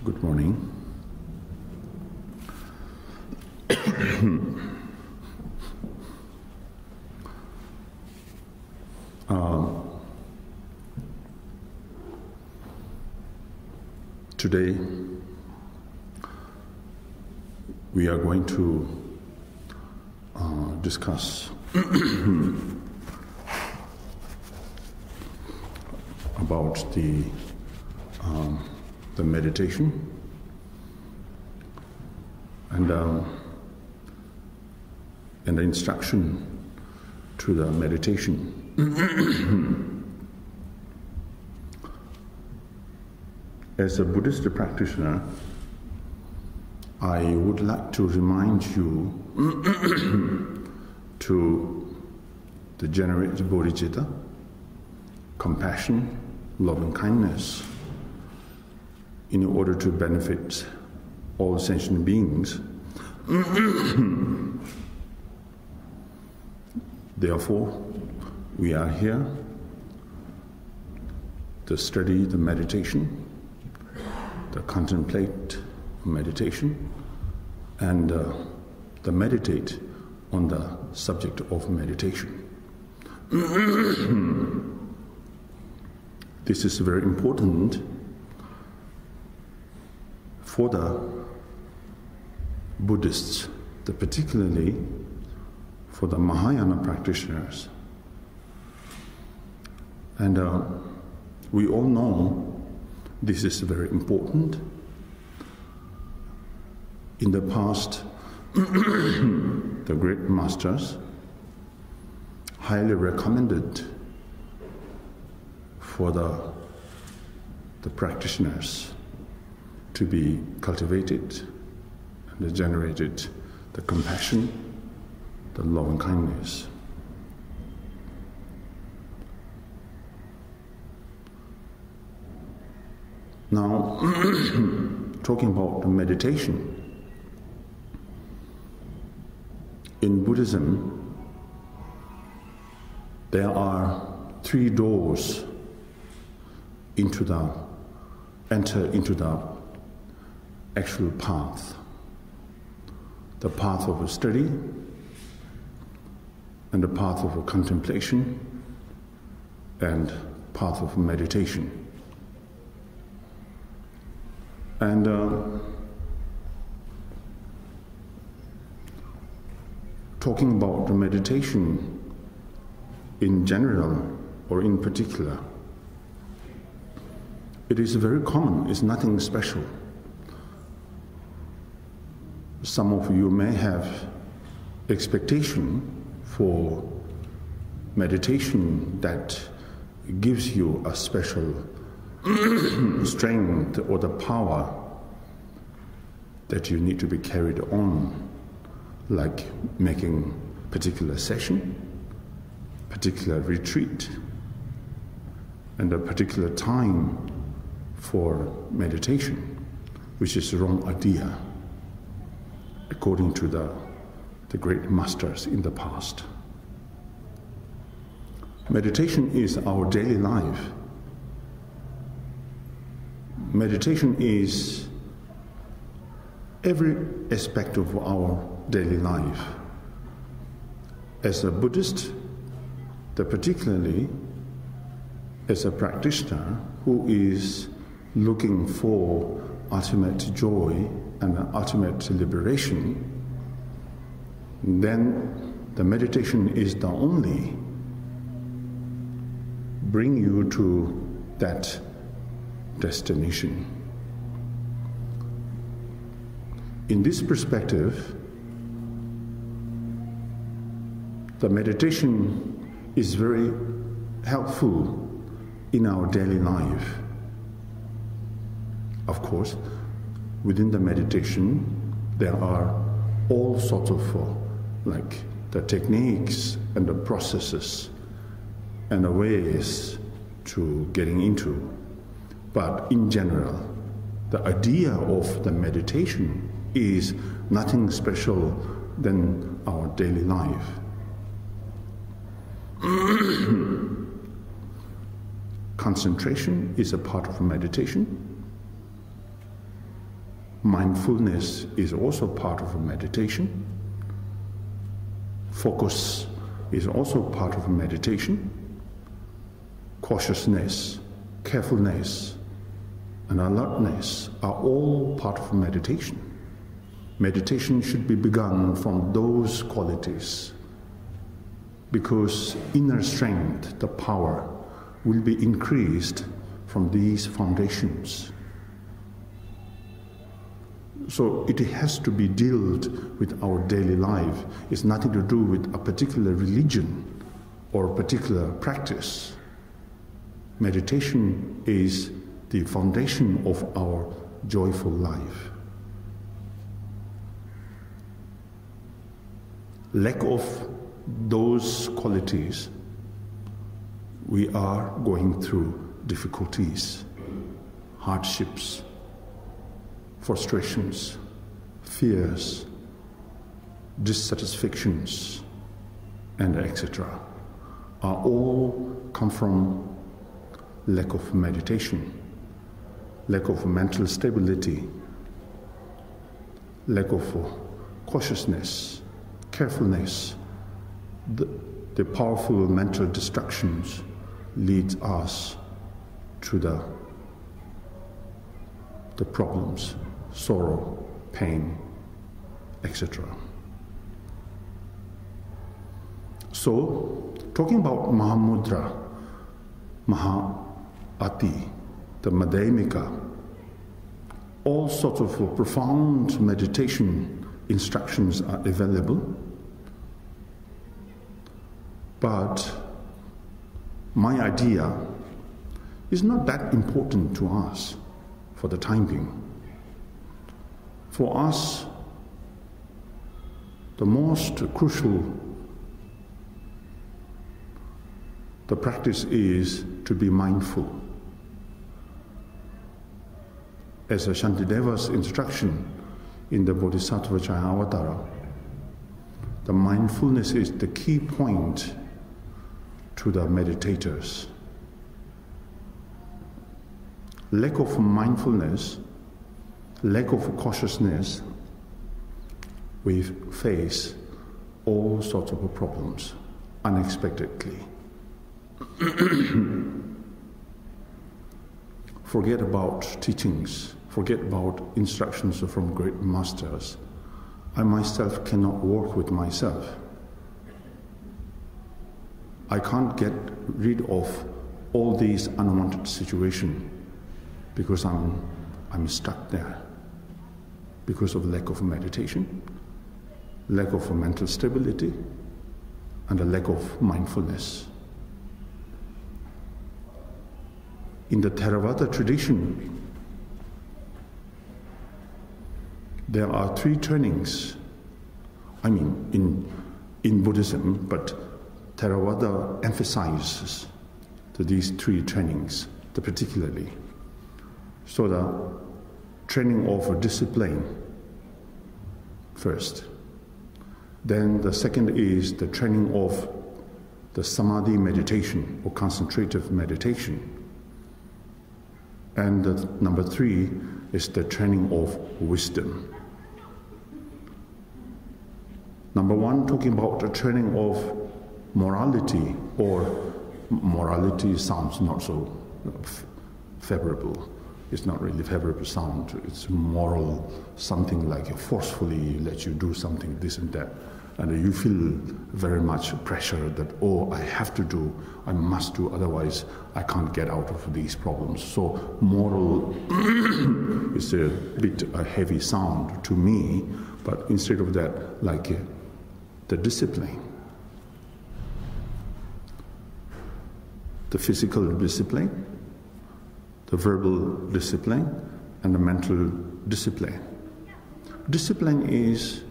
Good morning. Today we are going to discuss about the meditation and the instruction to the meditation. As a Buddhist practitioner, I would like to remind you to the generate bodhicitta, compassion, loving kindness, in order to benefit all sentient beings. Therefore, we are here to study the meditation, to contemplate meditation, and to meditate on the subject of meditation. This is very important for the Buddhists, particularly for the Mahayana practitioners. And we all know this is very important. In the past, the great masters highly recommended for the practitioners to be cultivated and generated the compassion, the loving kindness. Now, talking about the meditation, in Buddhism, there are 3 doors enter into the actual path. The path of study, and the path of contemplation, and path of meditation. And talking about the meditation in general or in particular, it is very common, it's nothing special. Some of you may have expectation for meditation that gives you a special strength or the power that you need to be carried on, like making particular session, particular retreat, and a particular time for meditation, which is the wrong idea, according to the great masters in the past. Meditation is our daily life. Meditation is every aspect of our daily life. As a Buddhist, particularly as a practitioner who is looking for ultimate joy and ultimate liberation, then the meditation is the only bring you to that destination. In this perspective, the meditation is very helpful in our daily life. Of course, within the meditation, there are all sorts of like the techniques and the processes and the ways to getting into. But in general, the idea of the meditation is nothing special than our daily life. Concentration is a part of meditation. mindfulness is also part of a meditation. Focus is also part of a meditation. Cautiousness, carefulness, and alertness are all part of meditation. Meditation should be begun from those qualities, because inner strength, the power, will be increased from these foundations. So it has to be dealt with our daily life. It's nothing to do with a particular religion or a particular practice. Meditation is the foundation of our joyful life. Lack of those qualities, we are going through difficulties, hardships, frustrations, fears, dissatisfactions, and etc. are all come from lack of meditation, lack of mental stability, lack of cautiousness, carefulness. The powerful mental distractions leads us to the problems, sorrow, pain, etc. So, talking about Mahamudra, Mahāti, the Madhyamika, all sorts of profound meditation instructions are available. But my idea is not that important to us for the time being. For us, the most crucial the practice is to be mindful. As a Shantideva's instruction in the Bodhisattva Chaya the mindfulness is the key point to the meditators. Lack of mindfulness, lack of cautiousness, we face all sorts of problems unexpectedly. Forget about teachings, forget about instructions from great masters. I myself cannot work with myself. I can't get rid of all these unwanted situations because I'm stuck there because of lack of meditation, lack of mental stability, and a lack of mindfulness. In the Theravada tradition, there are 3 trainings. I mean, in Buddhism, but Theravada emphasizes these 3 trainings, particularly. So the training of discipline first. Then the second is the training of the samadhi meditation or concentrative meditation. And number 3 is the training of wisdom. Number 1, talking about the training of morality, or morality sounds not so favorable. It's not really favorable sound. It's moral, something like forcefully let you do something, this and that. And you feel very much pressure that, oh, I have to do, I must do, otherwise I can't get out of these problems. So moral is a bit a heavy sound to me, but instead of that, like the discipline, the physical discipline, the verbal discipline, and the mental discipline. Discipline is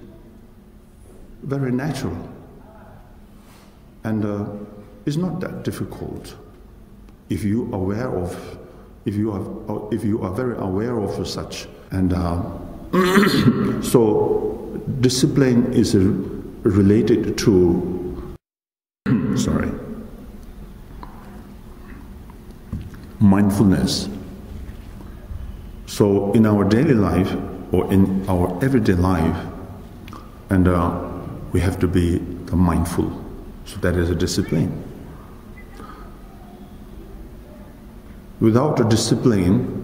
very natural and is not that difficult if you are very aware of such. And so discipline is related to mindfulness. So in our daily life, or in our everyday life, and we have to be mindful. So that is a discipline. Without a discipline,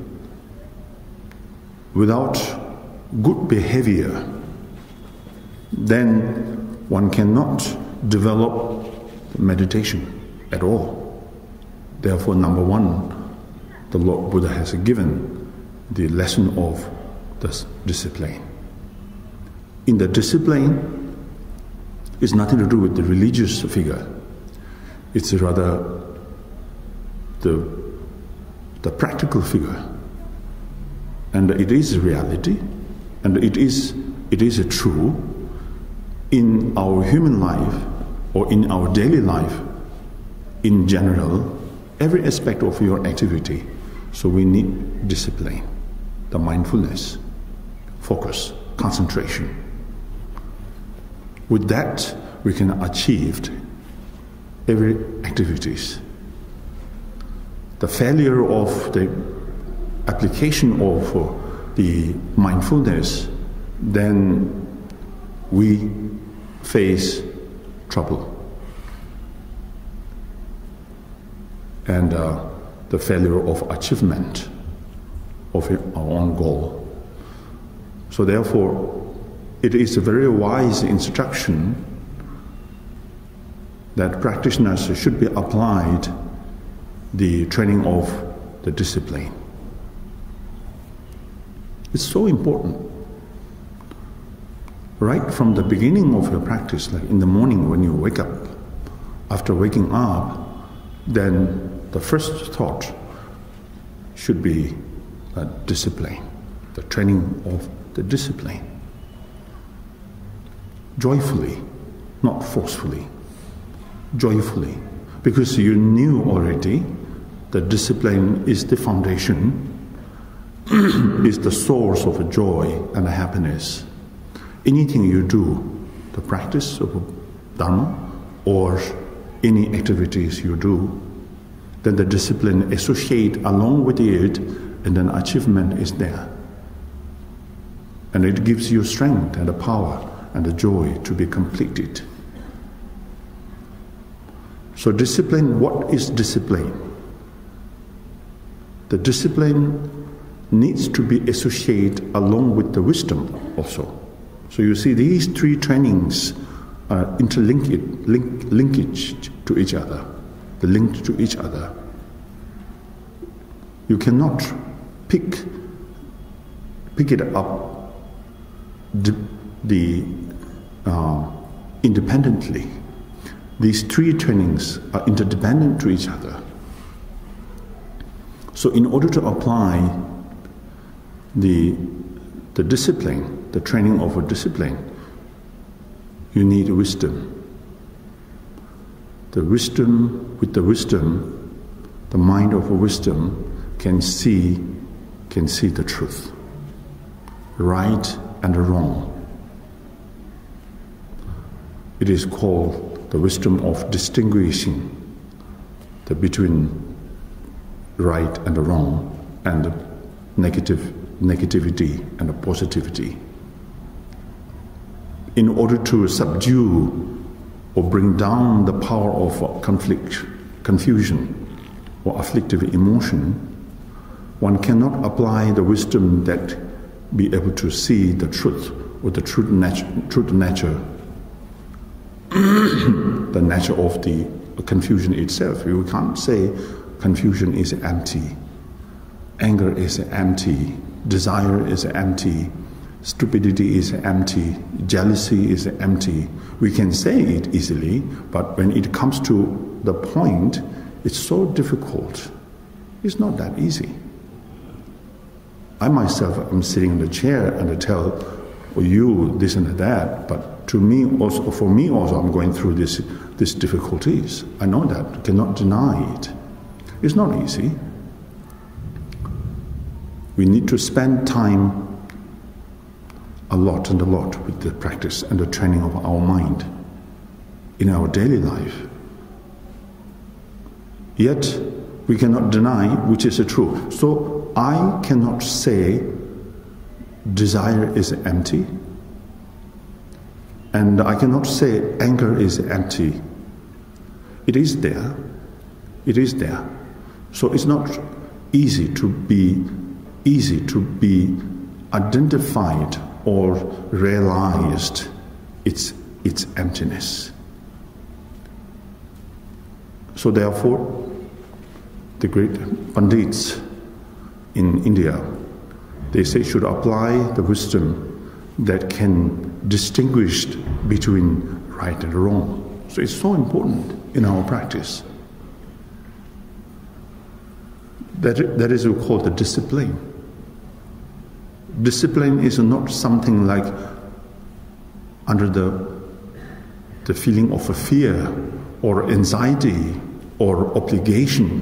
without good behavior, then one cannot develop meditation at all. Therefore, number one, the Lord Buddha has given the lesson of this discipline. In the discipline, it's nothing to do with the religious figure. It's rather the practical figure. And it is a reality, and it is true in our human life or in our daily life in general, every aspect of your activity. So we need discipline, the mindfulness, focus, concentration. With that, we can achieve every activities. The failure of the application of the mindfulness, then we face trouble. And the failure of achievement of our own goal. So therefore, it is a very wise instruction that practitioners should be applied the training of the discipline. It's so important. Right from the beginning of your practice, like in the morning when you wake up, after waking up, then the first thought should be discipline, the training of the discipline. Joyfully, not forcefully, joyfully, because you knew already that discipline is the foundation, is the source of joy and happiness. Anything you do, the practice of Dharma or any activities you do, then the discipline associate along with it, and then achievement is there. And it gives you strength and the power and the joy to be completed. So discipline, what is discipline? The discipline needs to be associated along with the wisdom also. So you see these three trainings are linkage to each other, the link to each other. You cannot pick it up independently. These three trainings are interdependent to each other. So in order to apply the discipline, the training of a discipline, you need wisdom. The wisdom, with the wisdom, the mind of a wisdom can see the truth, right and wrong. It is called the wisdom of distinguishing between right and wrong, and negativity and positivity. In order to subdue or bring down the power of conflict, confusion, or afflictive emotion, one cannot apply the wisdom that be able to see the truth or the true nature, the nature of the confusion itself. You can't say confusion is empty, anger is empty, desire is empty, stupidity is empty, jealousy is empty. We can say it easily, but when it comes to the point, it's so difficult. It's not that easy. I myself am sitting in the chair and I tell you this and that, but to me also, for me also, I'm going through these difficulties. I know that, cannot deny it. It's not easy. We need to spend time a lot with the practice and the training of our mind in our daily life. Yet, we cannot deny which is true. So, I cannot say desire is empty. And I cannot say anger is empty. It is there. It is there. So it's not easy to be identified or realized its emptiness. So therefore, the great Pandits in India, they say should apply the wisdom that can distinguish between right and wrong. So it's so important in our practice. That is what we call the discipline. Discipline is not something like under the feeling of a fear or anxiety or obligation,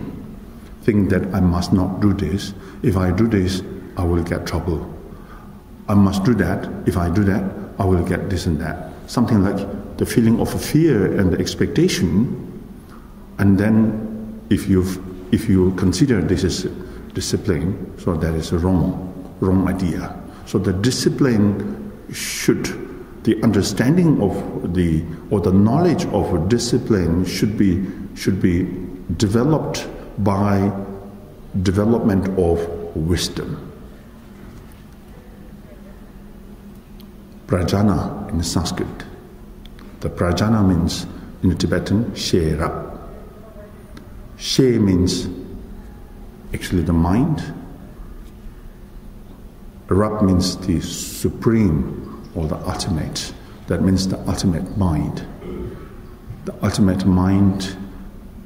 think that I must not do this. If I do this, I will get trouble. I must do that. If I do that, I will get this and that. Something like the feeling of fear and the expectation. And then if you consider this is discipline, so that is a wrong idea. So the discipline the understanding of the knowledge of discipline should be developed by development of wisdom. Prajna in Sanskrit. The prajna means in Tibetan shera. She means actually the mind. Rab means the supreme or the ultimate. That means the ultimate mind. The ultimate mind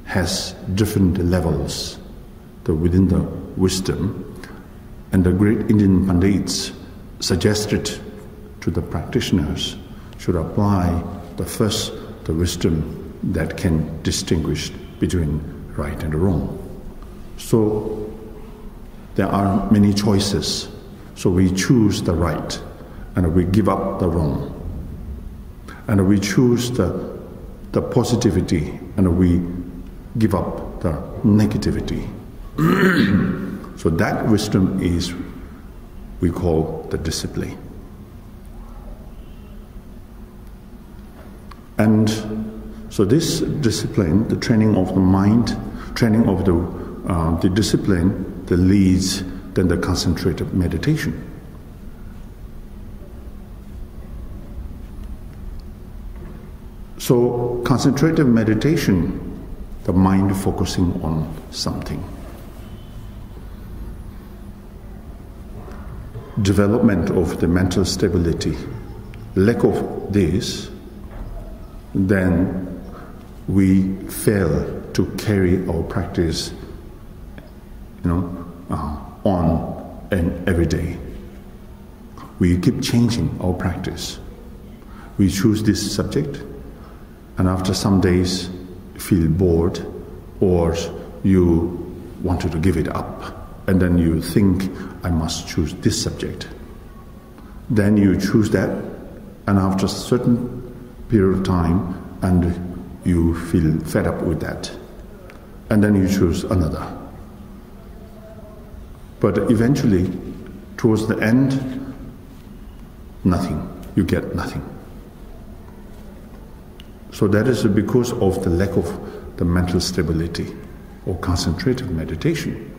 has different levels within the wisdom. And the great Indian Pandits suggested to the practitioners should apply the wisdom that can distinguish between right and wrong. So there are many choices. So we choose the right and we give up the wrong. And we choose the positivity and we give up the negativity. So that wisdom is we call the discipline. And so this discipline, the training of the mind, training of the discipline that leads then the concentrated meditation. So concentrated meditation, the mind focusing on something. Development of the mental stability. Lack of this, then we fail to carry our practice, on and every day. We keep changing our practice. We choose this subject, and after some days feel bored, or you wanted to give it up, and then you think, I must choose this subject. Then you choose that, and after a certain period of time, and you feel fed up with that, and then you choose another. But eventually, towards the end, nothing. You get nothing. So that is because of the lack of the mental stability or concentrated meditation.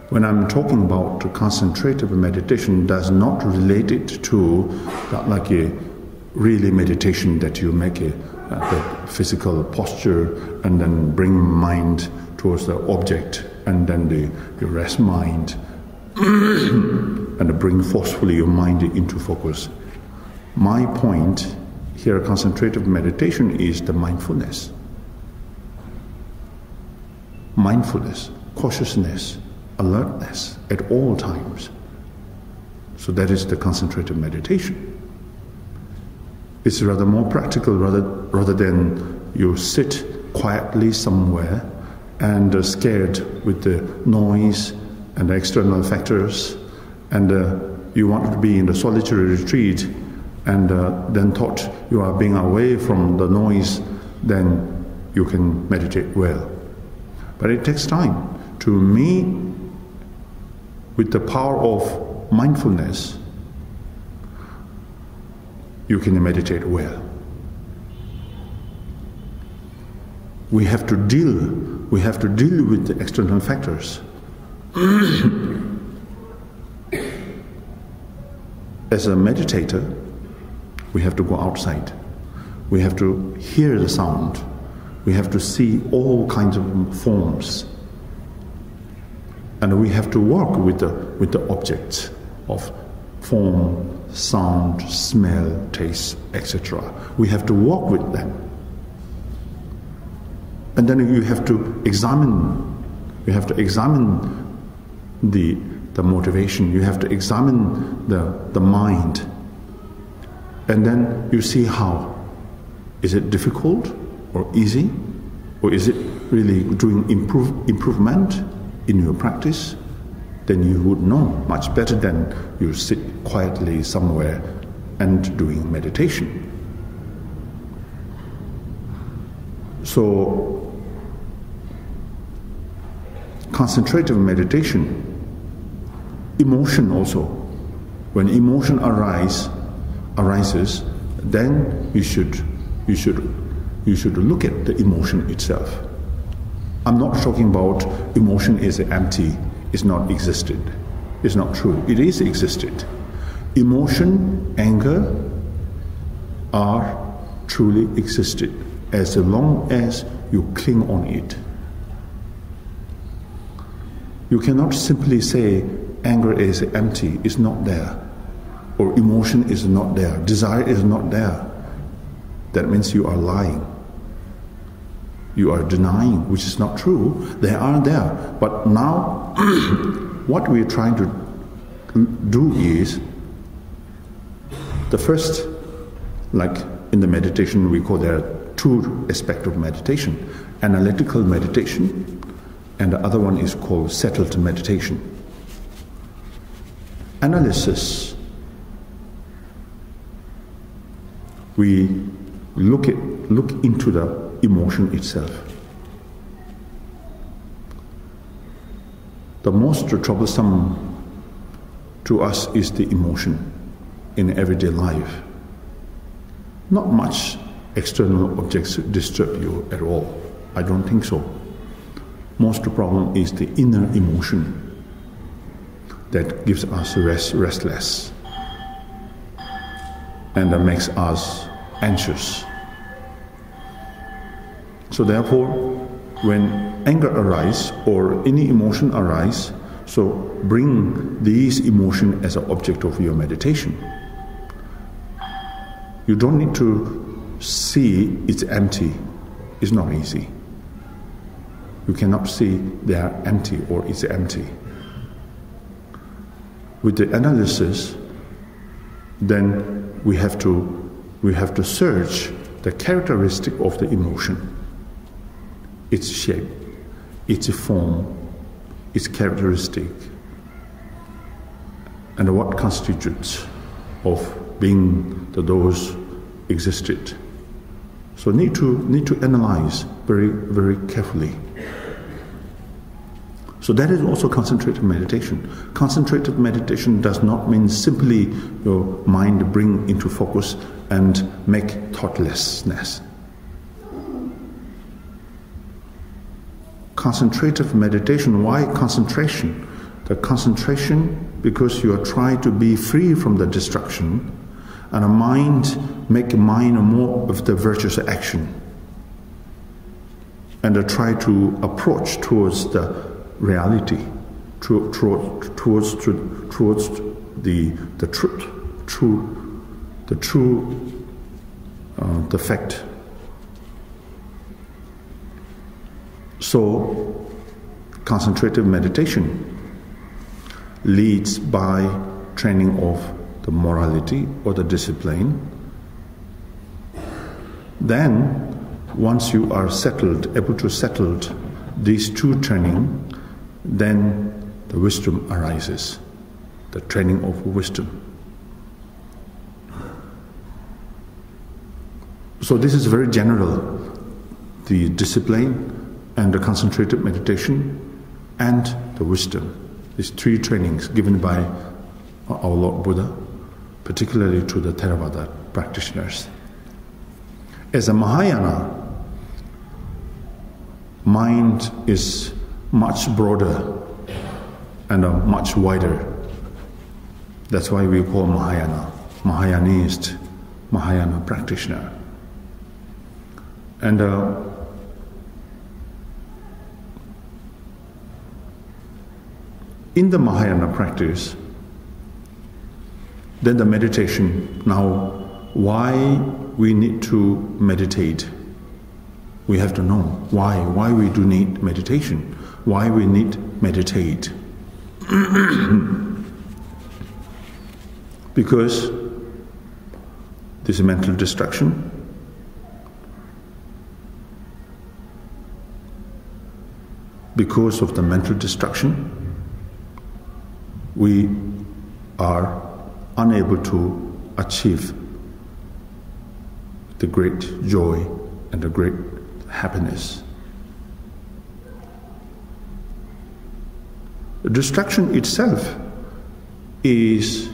When I'm talking about concentrated meditation, does not relate it to like a really meditation that you make the physical posture and then bring mind towards the object and then you rest mind and bring forcefully your mind into focus. My point here, concentrative meditation, is the mindfulness. Mindfulness, cautiousness, alertness at all times. So that is the concentrative meditation. It's rather more practical rather than you sit quietly somewhere and scared with the noise and the external factors, and you want to be in the solitary retreat, and then thought you are being away from the noise, then you can meditate well. But it takes time. To me, with the power of mindfulness, you can meditate well. We have to deal with the external factors. As a meditator, we have to go outside. We have to hear the sound. We have to see all kinds of forms. And we have to work with the objects of form, sound, smell, taste, etc. We have to work with them. And then you have to examine the motivation, you have to examine the mind. And then you see how. Is it difficult or easy? Or is it really doing improvement in your practice? Then you would know much better than you sit quietly somewhere and doing meditation. So, concentrative meditation, emotion also. When emotion arises, then you should look at the emotion itself. I'm not talking about emotion is empty, is not existed. It's not true. It is existed. Emotion, anger are truly existed as long as you cling on it. You cannot simply say anger is empty, it's not there, or emotion is not there, desire is not there. That means you are lying. You are denying, which is not true. They are there. But now, what we are trying to do is, the first, like in the meditation, we call there two aspects of meditation: analytical meditation, and the other one is called settled meditation. Analysis, we look into the emotion itself. The most troublesome to us is the emotion in everyday life. Not much external objects disturb you at all. I don't think so. Most problem is the inner emotion that gives us restless and that makes us anxious. So therefore, when anger arises or any emotion arises, so bring these emotions as an object of your meditation. You don't need to see it's empty. It's not easy. You cannot see they are empty or it's empty. With the analysis, then we have to search the characteristic of the emotion, its shape, its form, its characteristic, and what constitutes of being those existed. So need to analyze very, very carefully. So that is also concentrated meditation. Concentrated meditation does not mean simply your mind bring into focus and make thoughtlessness. Concentrative meditation, why concentration? The concentration because you are trying to be free from the distraction and make a mind more of the virtuous action and try to approach towards the reality, towards the fact. So, concentrative meditation leads by training of the morality or the discipline. Then, once you are able to settle these two training, then the wisdom arises, the training of wisdom. So this is very general, the discipline and the concentrated meditation and the wisdom. These three trainings given by our Lord Buddha, particularly to the Theravada practitioners. As a Mahayana, mind is much broader and much wider. That's why we call Mahayana, Mahayanist, Mahayana practitioner. And in the Mahayana practice, then the meditation, now why we need to meditate, we have to know why we do need meditation, why we need meditate. Because this mental distraction, because of the mental distraction, we are unable to achieve the great joy and the great happiness. The distraction itself is,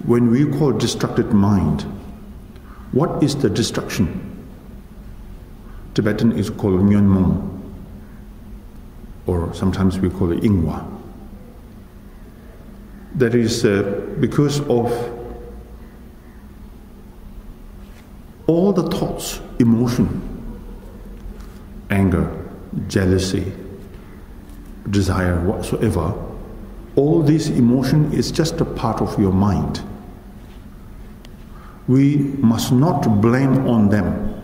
when we call distracted mind, what is the distraction? Tibetan is called Nyonmong, or sometimes we call it Ingwa. That is because of all the thoughts, emotion, anger, jealousy, desire, whatsoever, all this emotion is just a part of your mind. We must not blame on them.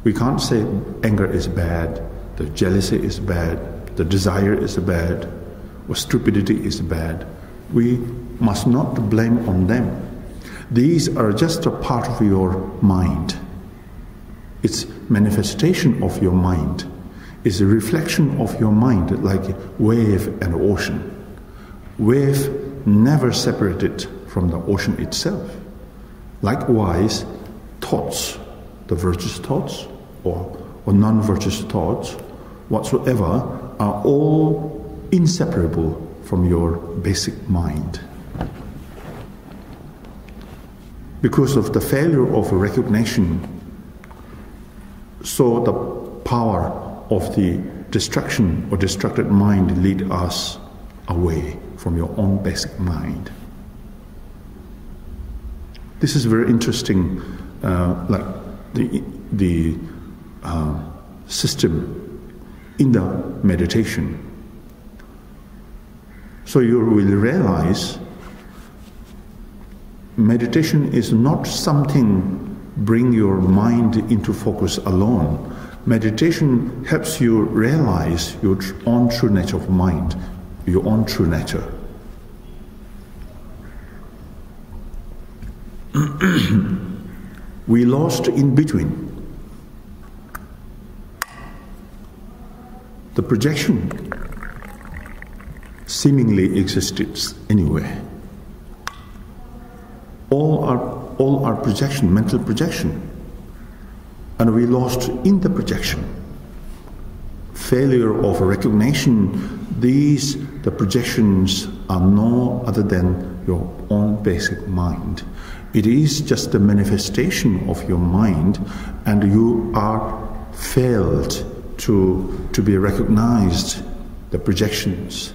We can't say anger is bad, the jealousy is bad, the desire is bad, or stupidity is bad. We must not blame on them. These are just a part of your mind. It's manifestation of your mind. It's a reflection of your mind, like a wave and ocean. Wave never separated from the ocean itself. Likewise, thoughts, the virtuous thoughts or non-virtuous thoughts, whatsoever, are all inseparable from your basic mind. Because of the failure of recognition, so the power of the distraction or distracted mind lead us away from your own basic mind. This is very interesting, like the system in the meditation. So you will realize meditation is not something bring your mind into focus alone. Meditation helps you realize your own true nature of mind, your own true nature. We lost in between. The projection seemingly existed anywhere. All our projection, mental projection, and we lost in the projection. Failure of recognition, the projections are no other than your own basic mind. It is just the manifestation of your mind, and you are failed to be recognized, the projections,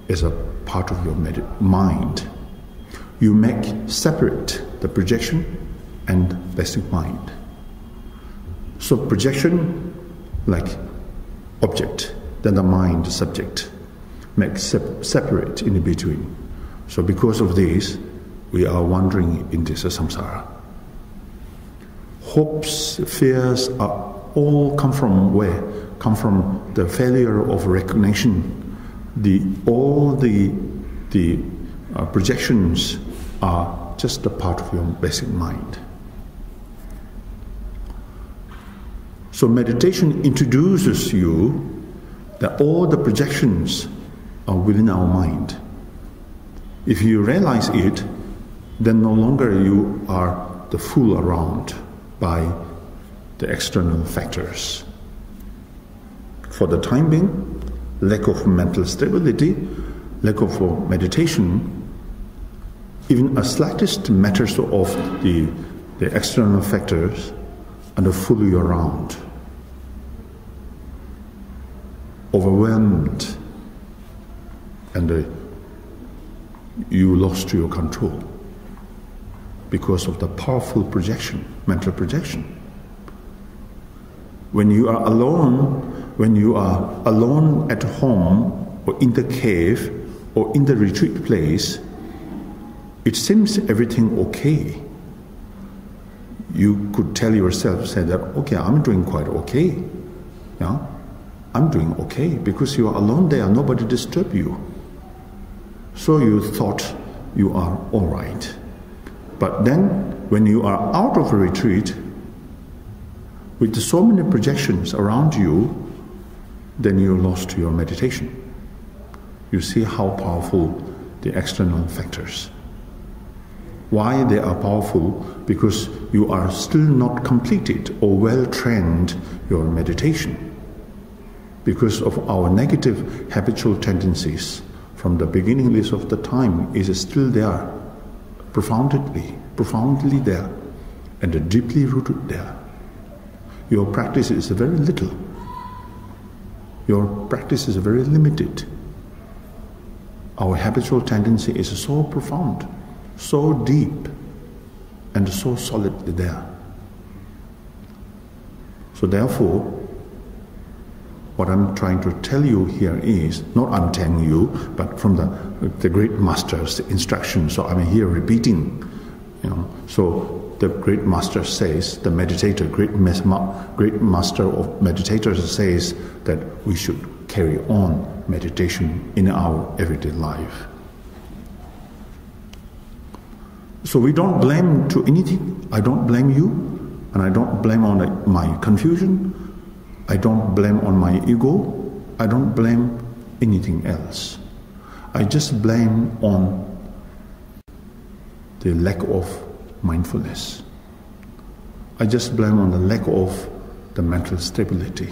as a part of your mind. You make separate the projection and basic mind. So projection, like object, then the mind, subject, make separate in between. So because of this, we are wandering in this samsara. Hopes, fears are all come from where? Come from the failure of recognition. All the projections are just a part of your basic mind. So meditation introduces you that all the projections are within our mind. If you realize it, then no longer you are the fool around by the external factors. For the time being, lack of mental stability, lack of meditation even a slightest matters of the external factors and fool you around, overwhelmed, and you lost your control because of the powerful projection, mental projection. When you are alone at home or in the cave or in the retreat place, it seems everything okay. You could tell yourself, say that, okay, I'm doing quite okay. Yeah? I'm doing okay because you are alone there, nobody disturb you. So you thought you are all right. But then when you are out of a retreat, with so many projections around you, then you lost your meditation. You see how powerful the external factors. Why they are powerful? Because you are still not completed or well trained your meditation. Because of our negative habitual tendencies from the beginning of the time is still there, profoundly there, and deeply rooted there. Your practice is very little. Your practice is very limited. Our habitual tendency is so profound, so deep, and so solidly there. So therefore, what I'm trying to tell you here is, not I'm telling you, but from the great master's instruction. So I'm here repeating, So the great master says, the meditator, great master of meditators says that we should carry on meditation in our everyday life. So we don't blame to anything. I don't blame you, and I don't blame on my confusion. I don't blame on my ego. I don't blame anything else. I just blame on the lack of mindfulness. I just blame on the lack of the mental stability.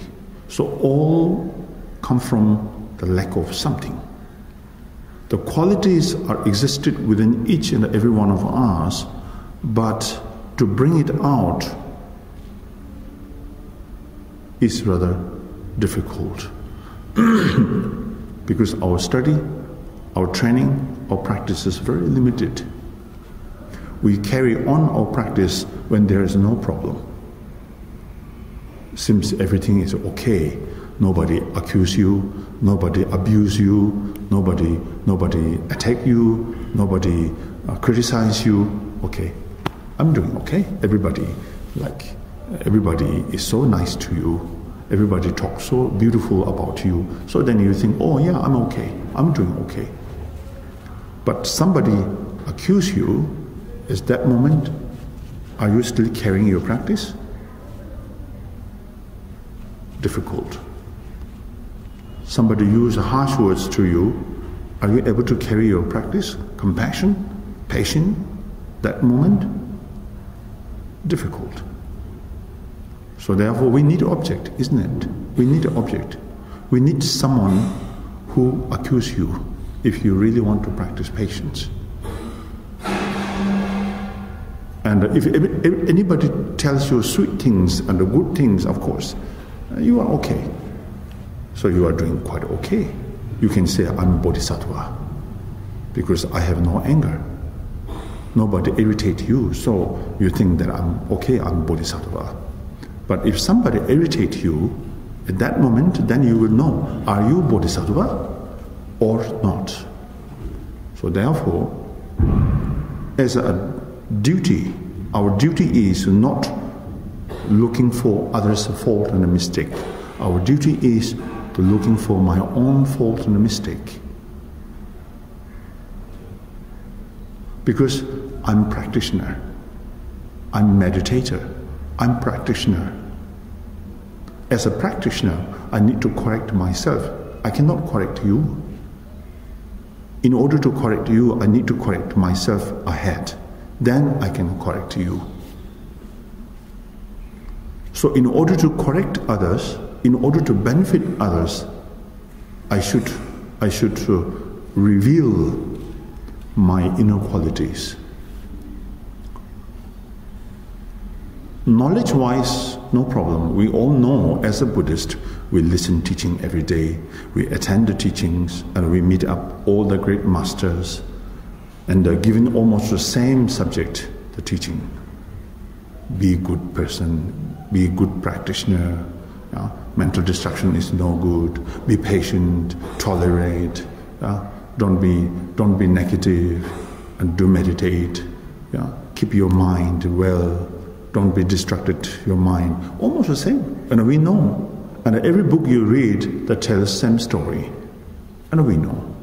So all come from the lack of something. The qualities are existed within each and every one of us, but to bring it out is rather difficult because our study, our training, our practice is very limited. We carry on our practice when there is no problem. Seems everything is okay. Nobody accuse you, nobody abuse you, nobody attack you, nobody criticize you. Okay, I'm doing okay. Everybody is so nice to you. Everybody talks so beautiful about you. So then you think, oh yeah, I'm okay. I'm doing okay. But somebody accuse you, is that moment, are you still carrying your practice? Difficult. Somebody use harsh words to you, are you able to carry your practice? Compassion, patience, that moment? Difficult. So therefore we need an object, isn't it? We need an object. We need someone who accuses you if you really want to practice patience. And if anybody tells you sweet things and the good things, of course, you are okay. So you are doing quite okay. You can say, I'm bodhisattva, because I have no anger. Nobody irritates you, so you think that I'm okay, I'm bodhisattva. But if somebody irritates you, at that moment, then you will know, are you bodhisattva or not? So therefore, as a duty, our duty is not looking for others' fault and a mistake. Our duty is to looking for my own fault and a mistake. Because I'm practitioner, I'm meditator, I'm practitioner. As a practitioner, I need to correct myself. I cannot correct you. In order to correct you, I need to correct myself ahead. Then I can correct you. So in order to correct others, in order to benefit others, I should reveal my inner qualities. Knowledge-wise, no problem. We all know, as a Buddhist, we listen teaching every day, we attend the teachings, and we meet up all the great masters, and they're given almost the same subject, the teaching. Be a good person, be a good practitioner, mental destruction is no good, be patient, tolerate, don't be negative, and do meditate, keep your mind well, don't be distracted, your mind, almost the same. And we know. And every book you read that tells the same story. And we know.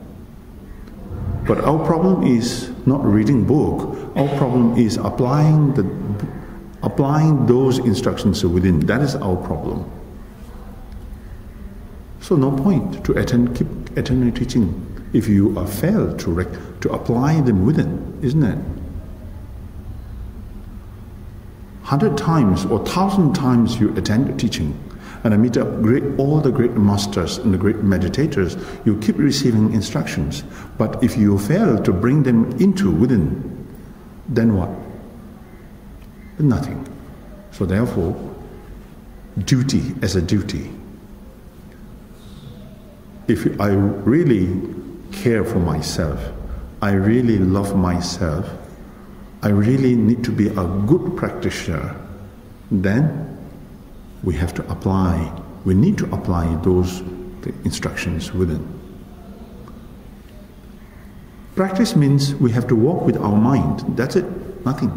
But our problem is not reading book. Our problem is applying those instructions within. That is our problem. So no point to keep attending teaching if you are failed to apply them within, isn't it? 100 times or 1,000 times you attend a teaching and I meet up all the great masters and the great meditators, you keep receiving instructions. But if you fail to bring them within, then what? Nothing. So therefore, duty as a duty. If I really care for myself, I really love myself, I really need to be a good practitioner, then we have to apply, we need to apply the instructions within. Practice means we have to walk with our mind, that's it, nothing.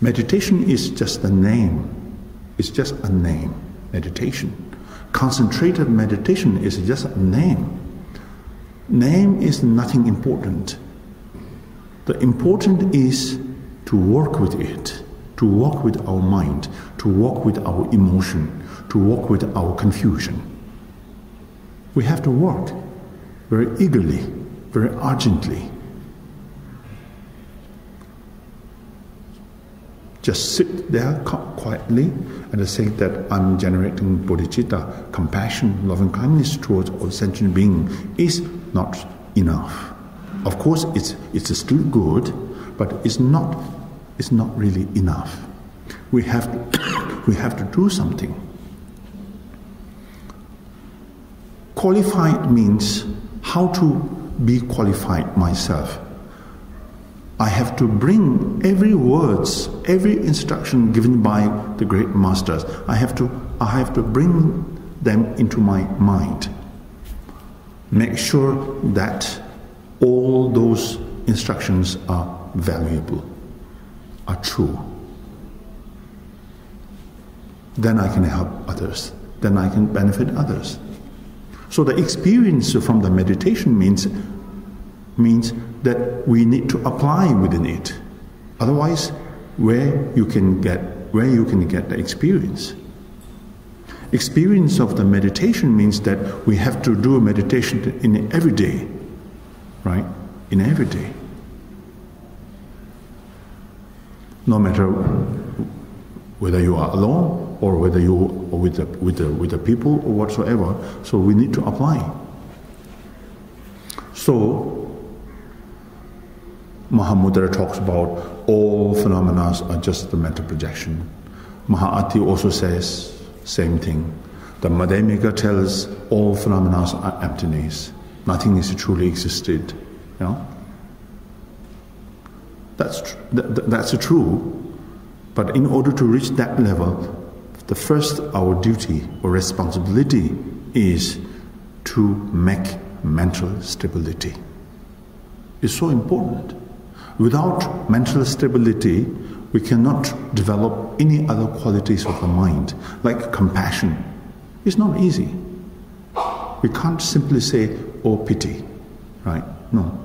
Meditation is just a name, it's just a name, meditation. Concentrated meditation is just a name. Name is nothing important. The important is to work with it, to work with our mind, to work with our emotion, to work with our confusion. We have to work very eagerly, very urgently. Just sit there quietly and say that I'm generating bodhicitta, compassion, loving kindness towards all sentient beings is not enough. Of course, it's still good, but it's not really enough. We have to do something. Qualified means how to be qualified myself. I have to bring every words, every instruction given by the great masters, I have to bring them into my mind. Make sure that all those instructions are valuable, are true. Then I can help others, then I can benefit others. So the experience from the meditation means that we need to apply within it. Otherwise, where you can get the experience. Experience of the meditation means that we have to do a meditation in every day, right? In every day. No matter whether you are alone or whether you are with the people or whatsoever. So we need to apply. So Mahamudra talks about all phenomena are just the mental projection. Mahāti also says same thing. The Madhyamika tells all phenomena are emptiness. Nothing is truly existed. You know? That's true. But in order to reach that level, the first our duty or responsibility is to make mental stability. It's so important. Without mental stability, we cannot develop any other qualities of the mind, like compassion. It's not easy. We can't simply say, oh, pity, right? No.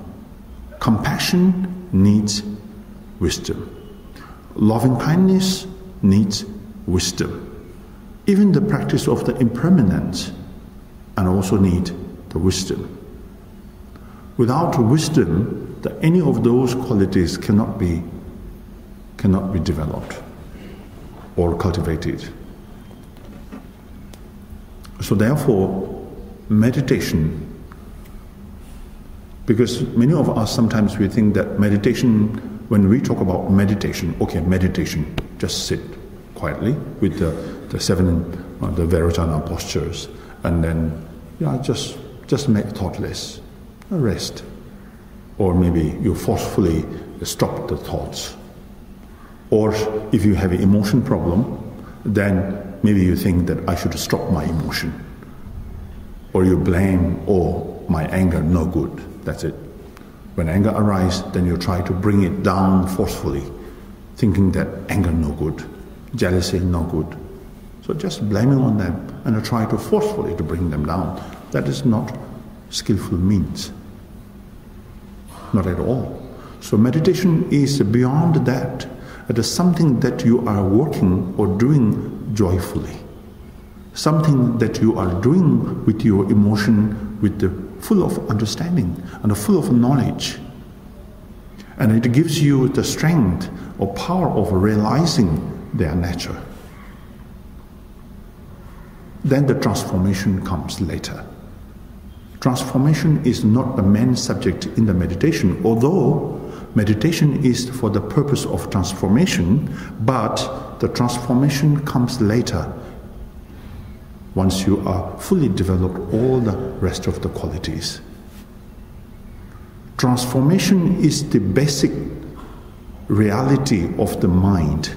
Compassion needs wisdom. Loving kindness needs wisdom. Even the practice of the impermanence and also need the wisdom. Without wisdom, any of those qualities cannot be developed or cultivated. So therefore, meditation Because many of us, sometimes we think that meditation, when we talk about meditation, okay, meditation, just sit quietly with the seven, the Vairocana postures, and then, just make thoughtless, rest. Or maybe you forcefully stop the thoughts. Or if you have an emotion problem, then maybe you think that I should stop my emotion. Or you blame, oh, my anger, no good. That's it. When anger arises, then you try to bring it down forcefully, thinking that anger no good, jealousy no good. So just blaming on them and try to forcefully to bring them down. That is not skillful means. Not at all. So meditation is beyond that. It is something that you are working or doing joyfully. Something that you are doing with your emotion, with the full of understanding and full of knowledge. And it gives you the strength or power of realizing their nature. Then the transformation comes later. Transformation is not the main subject in the meditation, although meditation is for the purpose of transformation, but the transformation comes later, once you are fully developed all the rest of the qualities. Transformation is the basic reality of the mind.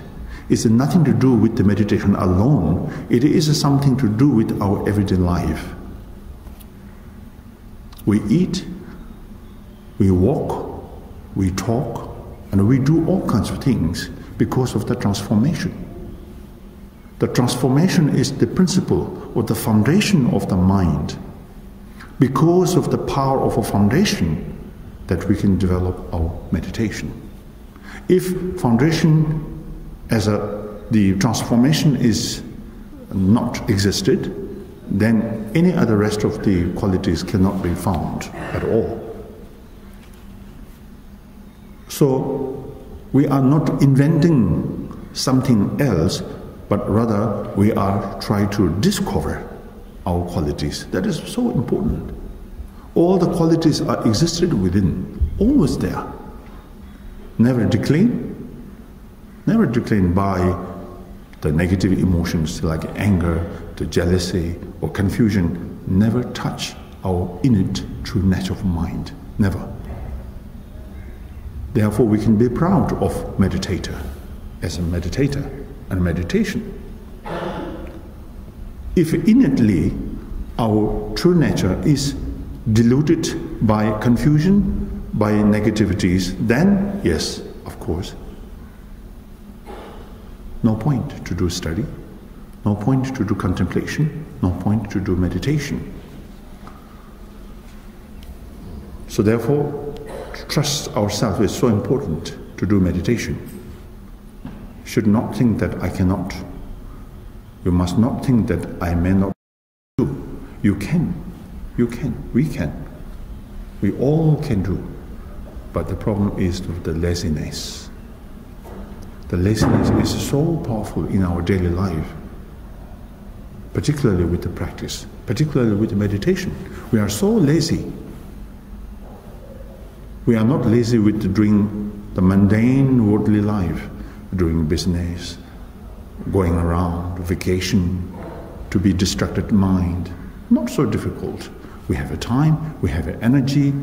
It's nothing to do with the meditation alone. It is something to do with our everyday life. We eat, we walk, we talk, and we do all kinds of things because of the transformation. The transformation is the principle or the foundation of the mind. Because of the power of a foundation that we can develop our meditation. If foundation as the transformation is not existed, then any other rest of the qualities cannot be found at all. So we are not inventing something else, but rather we are trying to discover our qualities. That is so important. All the qualities are existed within, always there. Never decline by the negative emotions like anger, the jealousy or confusion. Never touch our innate true nature of mind. Never. Therefore we can be proud of meditator as a meditator and meditation. If innately our true nature is diluted by confusion, by negativities, then yes, of course, no point to do study, no point to do contemplation, no point to do meditation. So therefore, to trust ourselves is so important to do meditation. Should not think that I cannot. You must not think that I may not do. You can, we can. We all can do. But the problem is the laziness. The laziness is so powerful in our daily life, particularly with the practice, particularly with the meditation. We are so lazy. We are not lazy with doing the mundane worldly life, doing business, going around, vacation, to be distracted mind. Not so difficult. We have a time, we have an energy,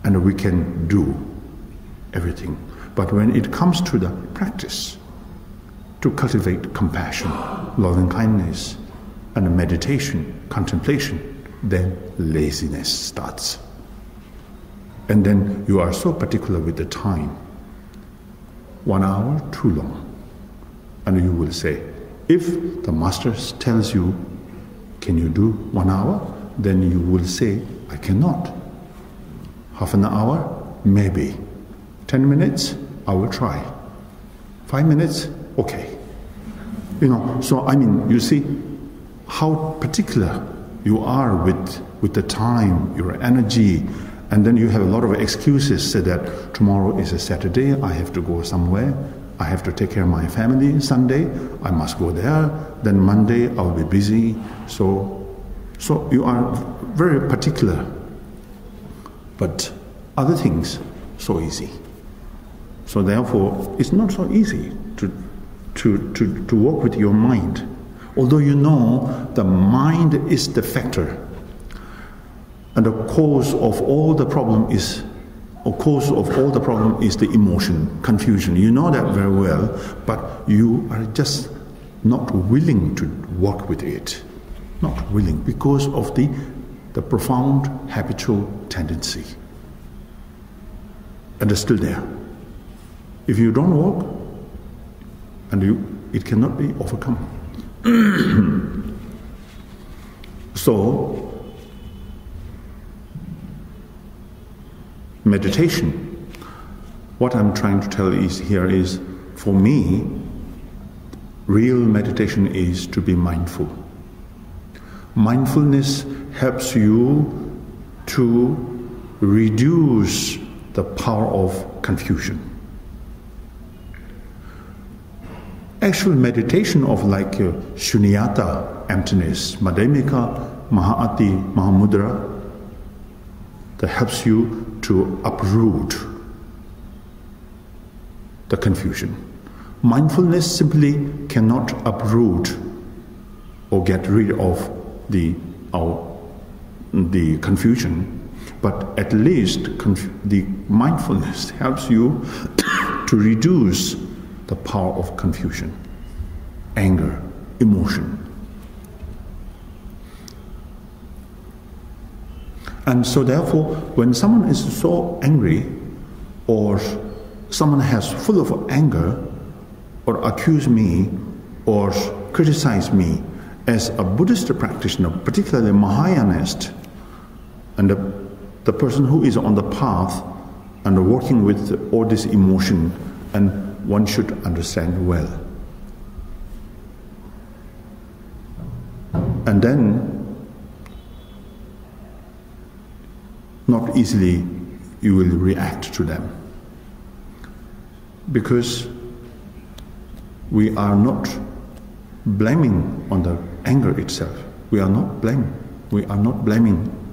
and we can do everything. But when it comes to the practice, to cultivate compassion, loving kindness, and meditation, contemplation, then laziness starts. And then you are so particular with the time. 1 hour, too long. And you will say, if the master tells you, can you do 1 hour? Then you will say, I cannot. Half an hour? Maybe. 10 minutes? I will try. 5 minutes? Okay. So you see how particular you are with the time, your energy, and then you have a lot of excuses, say that tomorrow is a Saturday, I have to go somewhere, I have to take care of my family, Sunday, I must go there, then Monday I'll be busy. So you are very particular But other things, so easy. So therefore, it's not so easy to work with your mind. Although you know the mind is the factor, and the cause of all the problem is the emotion, confusion. You know that very well, but you are just not willing to work with it. Not willing because of the profound habitual tendency. And it's still there. If you don't work, it cannot be overcome. So, meditation, what I'm trying to tell here is, for me, real meditation is to be mindful. Mindfulness helps you to reduce the power of confusion. Actual meditation of like shunyata, emptiness, madhyamika, mahati, mahamudra, that helps you to uproot the confusion. Mindfulness simply cannot uproot or get rid of the confusion, but at least the mindfulness helps you to reduce the power of confusion, anger, emotion. And so therefore, when someone is so angry, or someone has full of anger, or accuse me, or criticize me as a Buddhist practitioner, particularly Mahayanist, and the person who is on the path and working with all this emotion, and one should understand well. And then, not easily you will react to them. Because we are not blaming on the anger itself. We are not blaming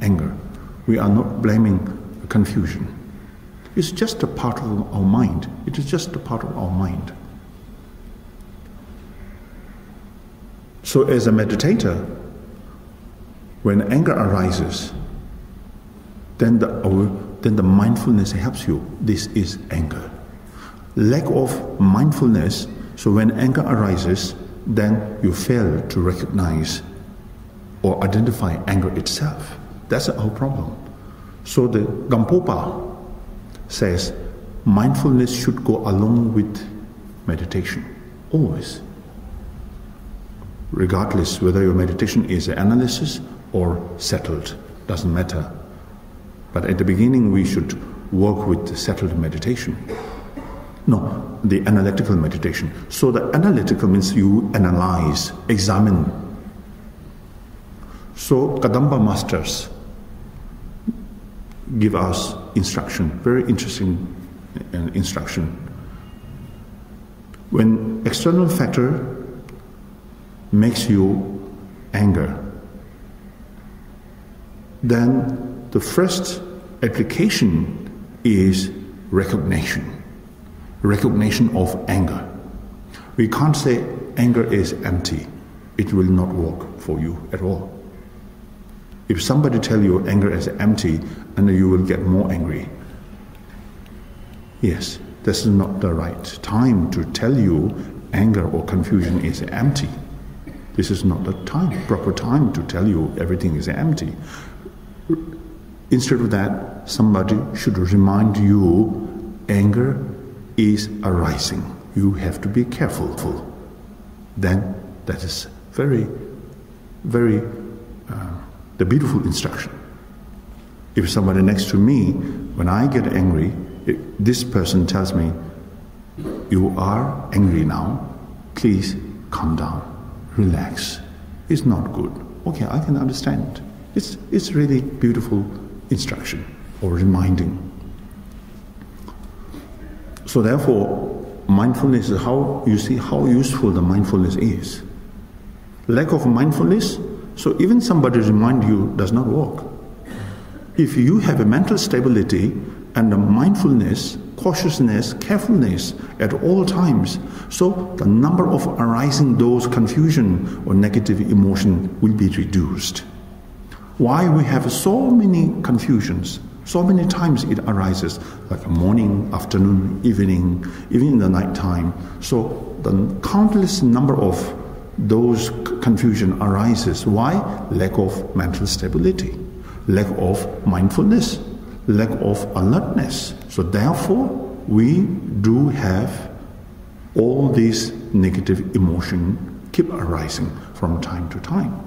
anger. We are not blaming confusion. It's just a part of our mind. It is just a part of our mind. So as a meditator, when anger arises, then the mindfulness helps you. This is anger. Lack of mindfulness, so when anger arises, then you fail to recognize or identify anger itself. That's our problem. So the Gampopa says mindfulness should go along with meditation, always. Regardless whether your meditation is analysis or settled, doesn't matter. But at the beginning we should work with the settled meditation. No, the analytical meditation. So the analytical means you analyze, examine. So Kadamba masters give us instruction, very interesting instruction. When external factor makes you anger, then the first application is recognition of anger. We can't say anger is empty. It will not work for you at all. If somebody tell you anger is empty, and you will get more angry. Yes, this is not the right time to tell you anger or confusion is empty. This is not the proper time to tell you everything is empty. Instead of that, somebody should remind you anger is arising. You have to be careful. Then that is very, very the beautiful instruction. If somebody next to me, when I get angry, this person tells me, you are angry now, please calm down, relax. It's not good. Okay, I can understand. It's really beautiful instruction or reminding. So therefore, mindfulness is how you see how useful the mindfulness is. Lack of mindfulness, so even somebody remind you does not work. if you have a mental stability and a mindfulness, cautiousness, carefulness at all times, so the number of arising those confusion or negative emotion will be reduced. Why we have so many confusions? So many times it arises, like morning, afternoon, evening, even in the night time. So the countless number of those confusion arises. Why? Lack of mental stability, lack of mindfulness, lack of alertness. So therefore, we do have all these negative emotion keep arising from time to time.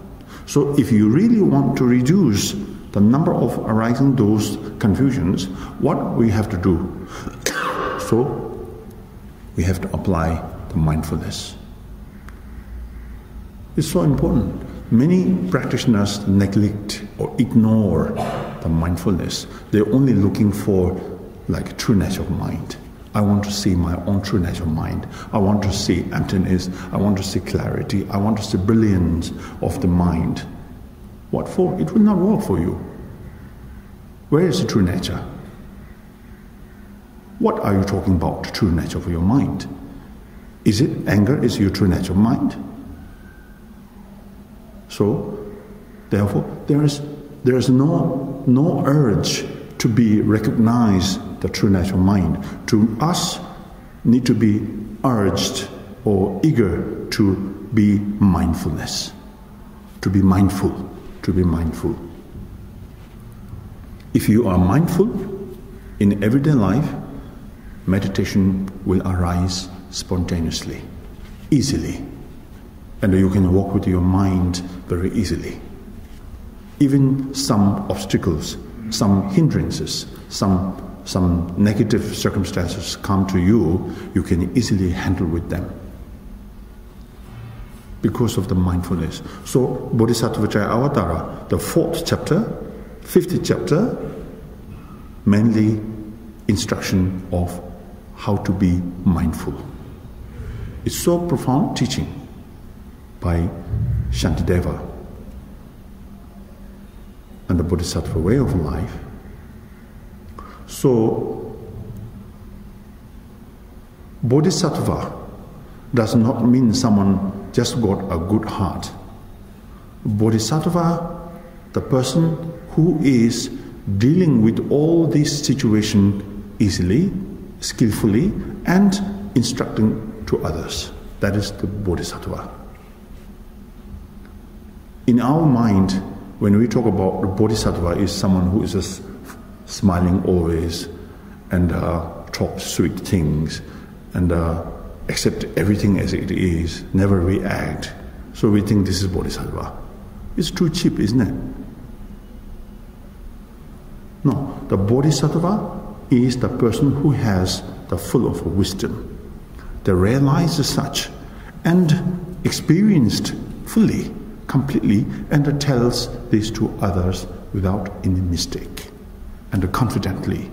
So if you really want to reduce the number of arising those confusions, what we have to do? So we have to apply the mindfulness. It's so important. Many practitioners neglect or ignore the mindfulness. They're only looking for like true nature of mind. I want to see my own true nature of mind. I want to see emptiness. I want to see clarity. I want to see brilliance of the mind. What for? It will not work for you. Where is the true nature? What are you talking about, the true nature of your mind? Is it anger is your true nature of mind? So, therefore, there is no urge to be recognized the true nature of mind. To us, need to be urged or eager to be mindfulness, to be mindful, to be mindful. If you are mindful in everyday life, meditation will arise spontaneously, easily, and you can walk with your mind very easily. Even some obstacles, some hindrances, some negative circumstances come to you, you can easily handle with them because of the mindfulness. So Bodhisattva Avatara, the 4th chapter, 50th chapter, mainly instruction of how to be mindful. It's so profound teaching by Shantideva and the Bodhisattva way of life. So, Bodhisattva does not mean someone just got a good heart. Bodhisattva, the person who is dealing with all these situations easily, skillfully, and instructing to others. That is the Bodhisattva. In our mind, when we talk about the Bodhisattva, is someone who is just smiling always and talks sweet things and accept everything as it is, never react. So we think this is Bodhisattva. It's too cheap, isn't it? No, the Bodhisattva is the person who has the full of wisdom. They realize such and experienced fully, completely, and tells this to others without any mistake and confidently.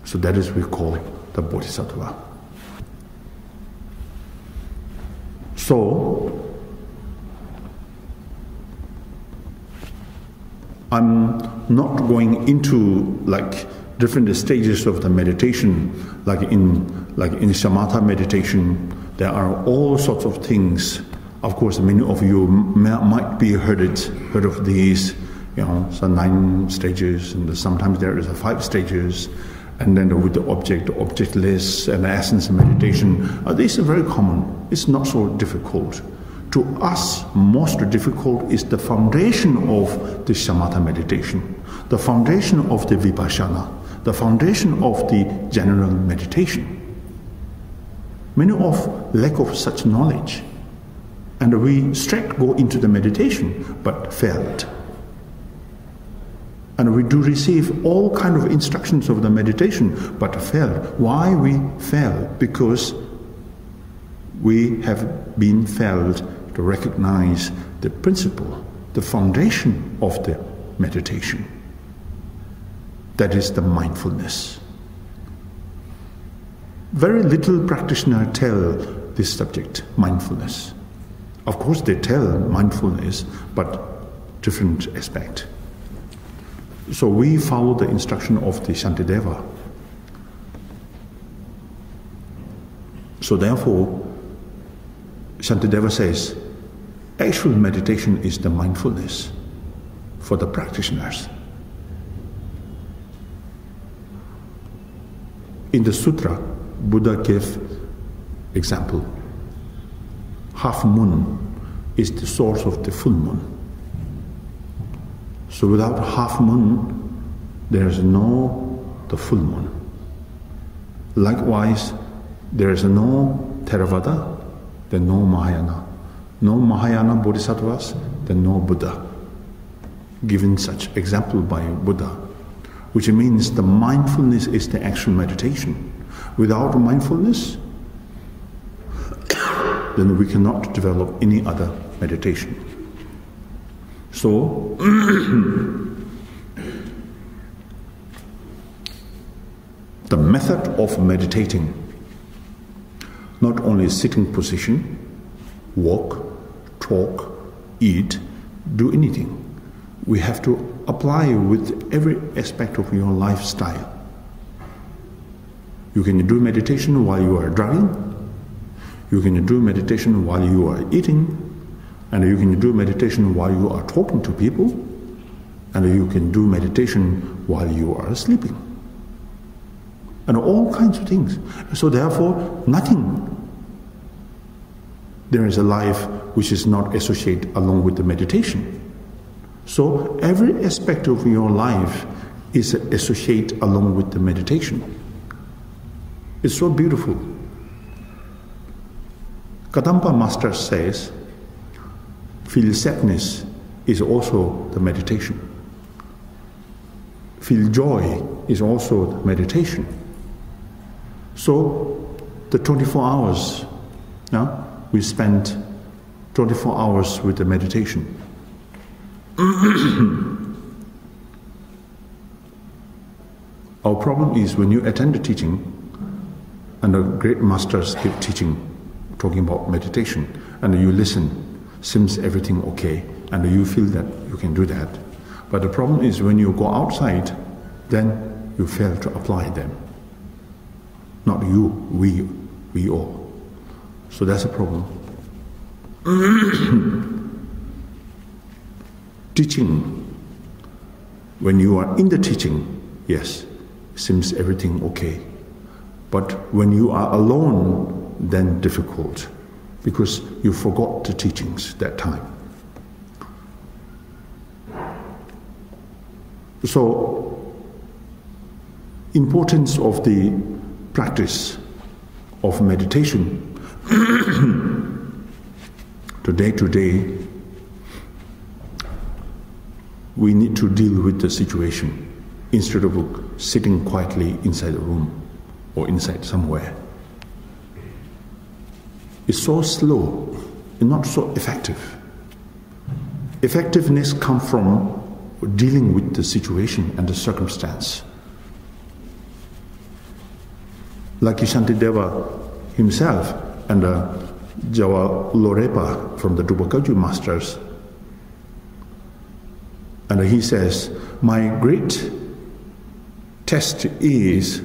So that is we call the Bodhisattva. So I'm not going into like different stages of the meditation, like in shamatha meditation. There are all sorts of things. Of course, many of you might be heard of these. You know, so 9 stages, and sometimes there is 5 stages, and then with the objectless, and the essence of meditation. These are very common. It's not so difficult. To us, most difficult is the foundation of the shamatha meditation, the foundation of the vipassana, the foundation of the general meditation. Many of lack of such knowledge, and we straight go into the meditation, but failed. And we do receive all kind of instructions of the meditation, but fail. Why we fail? Because we have been failed to recognize the principle, the foundation of the meditation. That is the mindfulness. Very little practitioners tell this subject, mindfulness. Of course they tell mindfulness, but different aspect. So we follow the instruction of the Shantideva. So therefore, Shantideva says, actual meditation is the mindfulness for the practitioners. In the sutra, Buddha gave example. Half moon is the source of the full moon. So without half moon, there is no the full moon. Likewise, there is no Theravada, then no Mahayana. No Mahayana Bodhisattvas, then no Buddha. Given such example by Buddha, which means the mindfulness is the actual meditation. Without mindfulness, then we cannot develop any other meditation. So, the method of meditating, not only sitting position, walk, talk, eat, do anything. We have to apply with every aspect of your lifestyle. You can do meditation while you are driving, you can do meditation while you are eating, and you can do meditation while you are talking to people, and you can do meditation while you are sleeping. And all kinds of things. So therefore, nothing. There is a life which is not associated along with the meditation. So every aspect of your life is associated along with the meditation. It's so beautiful. Kadampa Master says, feel sadness is also the meditation. Feel joy is also the meditation. So the 24 hours, we spend 24 hours with the meditation. Our problem is when you attend the teaching and the great masters give teaching talking about meditation and you listen, seems everything okay and you feel that you can do that. But the problem is when you go outside, then you fail to apply them. Not you, we all. So that's a problem. Teaching, when you are in the teaching, yes, seems everything okay. But when you are alone, then difficult, because you forgot the teachings that time. So, importance of the practice of meditation today, we need to deal with the situation instead of sitting quietly inside a room or inside somewhere. It's so slow and not so effective. Effectiveness comes from dealing with the situation and the circumstance. Like Shantideva himself and Jawa Lorepa from the Dubakaju masters. And he says, my great test is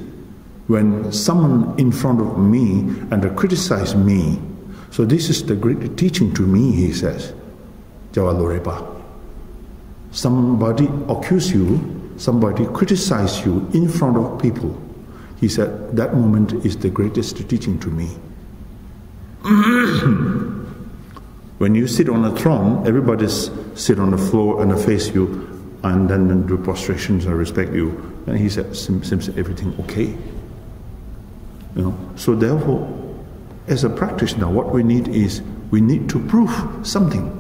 when someone in front of me and criticize me. So this is the great teaching to me, he says, Jawa Lorepa. Somebody accuse you, somebody criticize you in front of people. He said, that moment is the greatest teaching to me. When you sit on a throne, everybody sit on the floor and face you and then do prostrations and respect you. And he said, seems everything okay. So therefore, as a practitioner, what we need is, we need to prove something.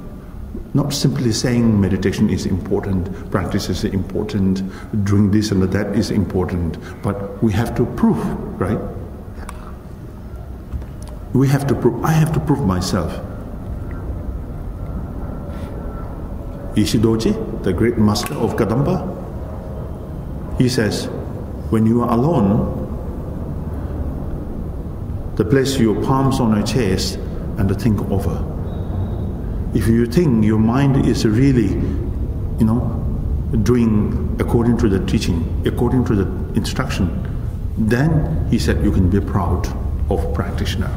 Not simply saying meditation is important, practice is important, doing this and that is important, but we have to prove, right? We have to prove, I have to prove myself. Ishidoji, the great master of Kadampa, he says, when you are alone, to place your palms on your chest and to think over. If you think your mind is really, doing according to the teaching, according to the instruction, then he said you can be proud of practitioner.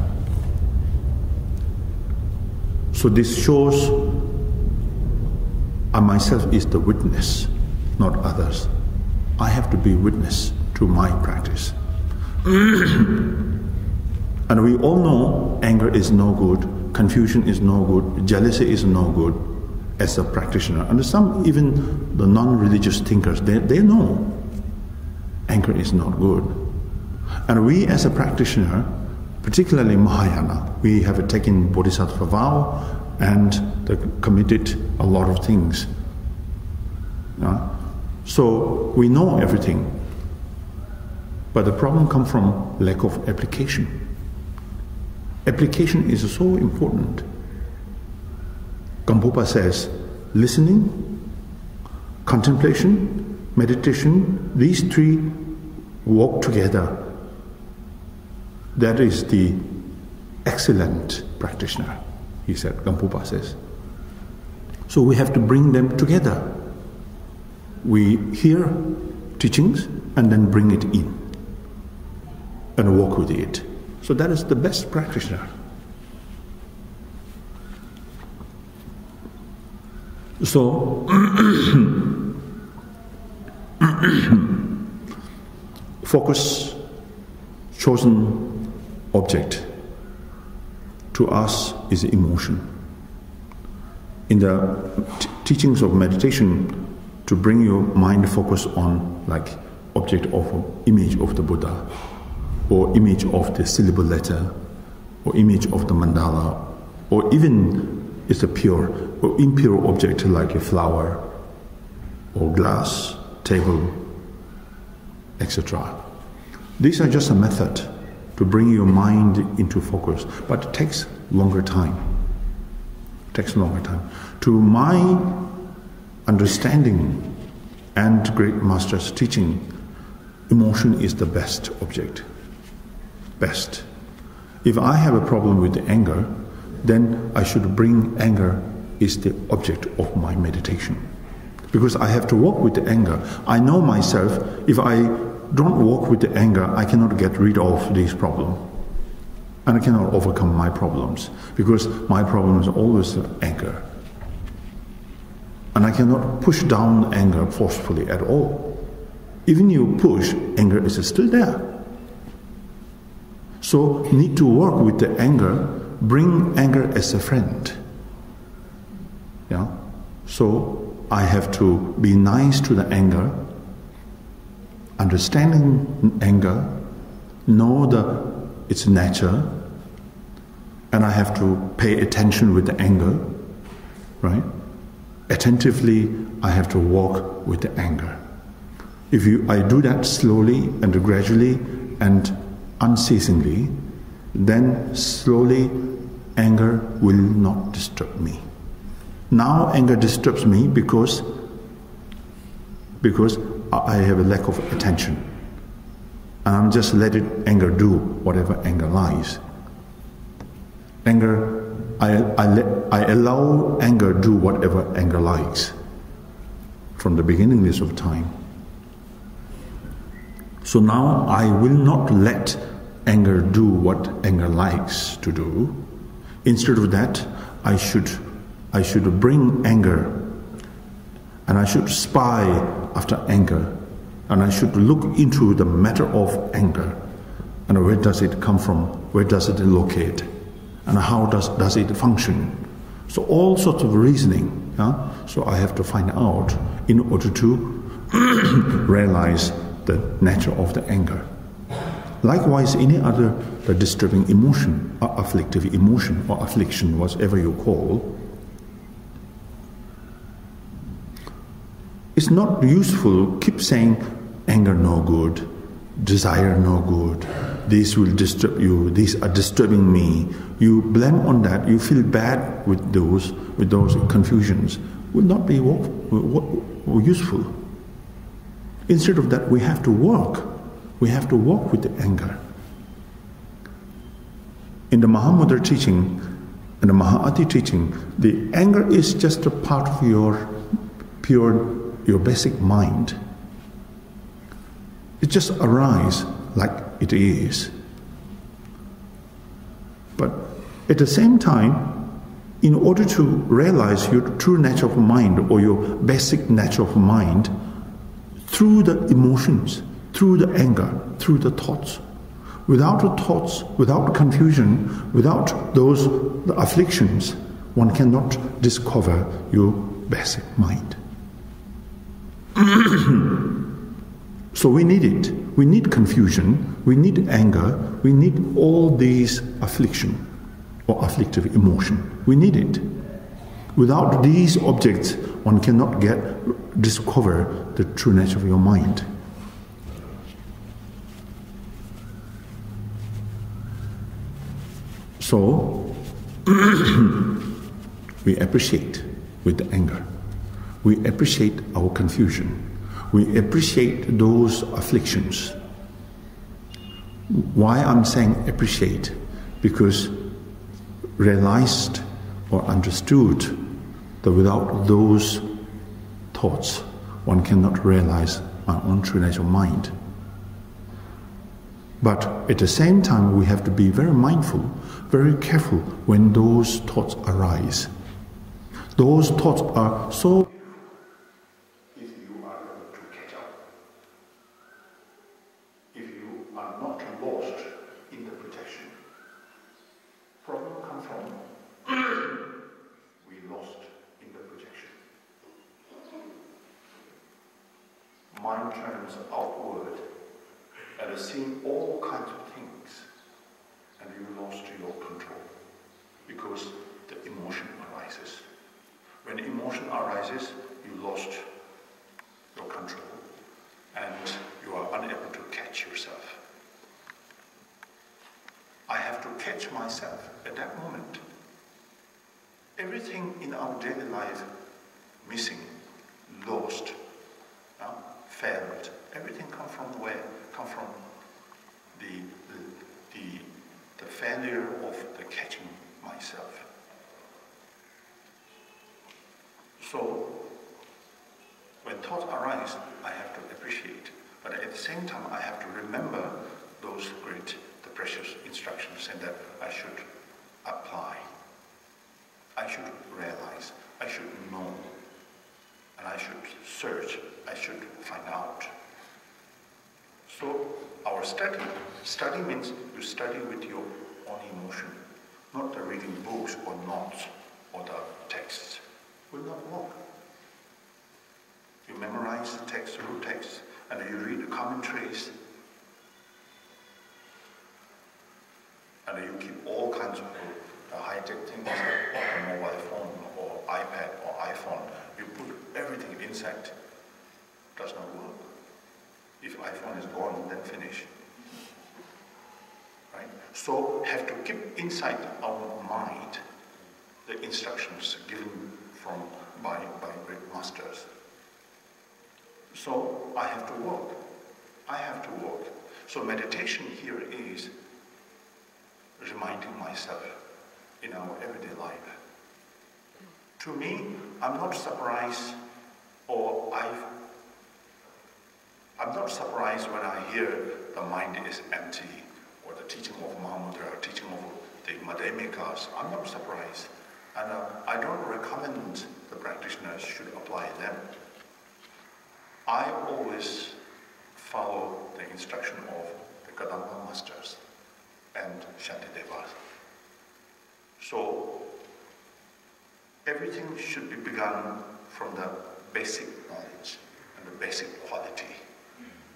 So this shows I myself is the witness, not others. I have to be witness to my practice. And we all know anger is no good, confusion is no good, jealousy is no good as a practitioner. And some, even the non-religious thinkers, they know anger is not good. And we as a practitioner, particularly Mahayana, we have taken Bodhisattva vow and committed a lot of things. So we know everything. But the problem comes from lack of application. Application is so important. Gampopa says, listening, contemplation, meditation, these three walk together. That is the excellent practitioner, he said, Gampopa says. So we have to bring them together. We hear teachings and then bring it in and walk with it. So that is the best practitioner. So, focus, chosen object, to us is emotion. In the teachings of meditation, to bring your mind focus on like object of image of the Buddha, or image of the syllable letter, or image of the mandala, or even it's a pure or impure object like a flower, or glass, table, etc. These are just a method to bring your mind into focus, but it takes longer time. It takes longer time. To my understanding and great master's teaching, emotion is the best object. Best. If I have a problem with the anger, then I should bring anger is the object of my meditation. Because I have to work with the anger. I know myself, if I don't work with the anger, I cannot get rid of this problem. And I cannot overcome my problems. Because my problem is always anger. And I cannot push down anger forcefully at all. Even you push, anger is still there. So need to work with the anger, bring anger as a friend. Yeah. So I have to be nice to the anger, understanding anger, know its nature, and I have to pay attention with the anger, right? Attentively, I have to walk with the anger. If I do that slowly and gradually and unceasingly, then slowly anger will not disturb me. Now anger disturbs me because I have a lack of attention. And I'm just letting anger do whatever anger lies. Anger, I allow anger do whatever anger likes from the beginningless of time. So now I will not let anger do what anger likes to do. Instead of that, I should bring anger, and I should spy after anger, and I should look into the matter of anger, and where does it come from, where does it locate, and how does it function. So all sorts of reasoning, so I have to find out in order to realize the nature of the anger. Likewise, any other disturbing emotion, or afflictive emotion, or affliction, whatever you call, it's not useful keep saying anger no good, desire no good, this will disturb you, these are disturbing me. You blame on that, you feel bad with those confusions, will not be useful. Instead of that, we have to work. We have to work with the anger. In the Mahamudra teaching, in the Mahāti teaching, the anger is just a part of your pure your basic mind, it just arises like it is. But at the same time, in order to realize your true nature of mind or your basic nature of mind, through the emotions, through the anger, through the thoughts, without the thoughts, without confusion, without those afflictions, one cannot discover your basic mind. So we need it. We need confusion, we need anger, we need all these affliction or afflictive emotion. We need it. Without these objects, one cannot discover the true nature of your mind. So, we appreciate with the anger. We appreciate our confusion. We appreciate those afflictions. Why I'm saying appreciate? Because realized or understood that without those thoughts, one cannot realize my own true nature of mind. But at the same time, we have to be very mindful, very careful when those thoughts arise. Those thoughts are so if you are able to catch up, if you are not lost in the projection. Problem comes from we lost in the projection. Mind turns outward and is seeing all kinds of things, and you lost your control because the emotion arises. When emotion arises, you lost your control and you are unable to catch yourself. I have to catch myself at that moment. Everything in our daily life missing, lost, failed. Everything comes from where? Come from the failure of the catching myself. So, when thoughts arise, I have to appreciate, but at the same time, I have to remember those great, the precious instructions, and that I should apply. I should realize, I should know, and I should search, I should find out. So our study means you study with your own emotion, not the reading books or notes or the texts. Will not work. You memorize the text, root text, and you read the commentaries, and you keep all kinds of high-tech things like a mobile phone or iPad or iPhone. You put everything inside. Does not work. If iPhone is gone, then finish. Right? So have to keep inside our mind the instructions given by great masters. So I have to work. I have to work. So meditation here is reminding myself in our everyday life. To me, I'm not surprised I'm not surprised when I hear the mind is empty, or the teaching of Mahamudra, or teaching of the Madhyamikas. I'm not surprised. And I don't recommend the practitioners should apply them. I always follow the instruction of the Kadamba masters and Shantidevas. So everything should be begun from the basic knowledge and the basic quality.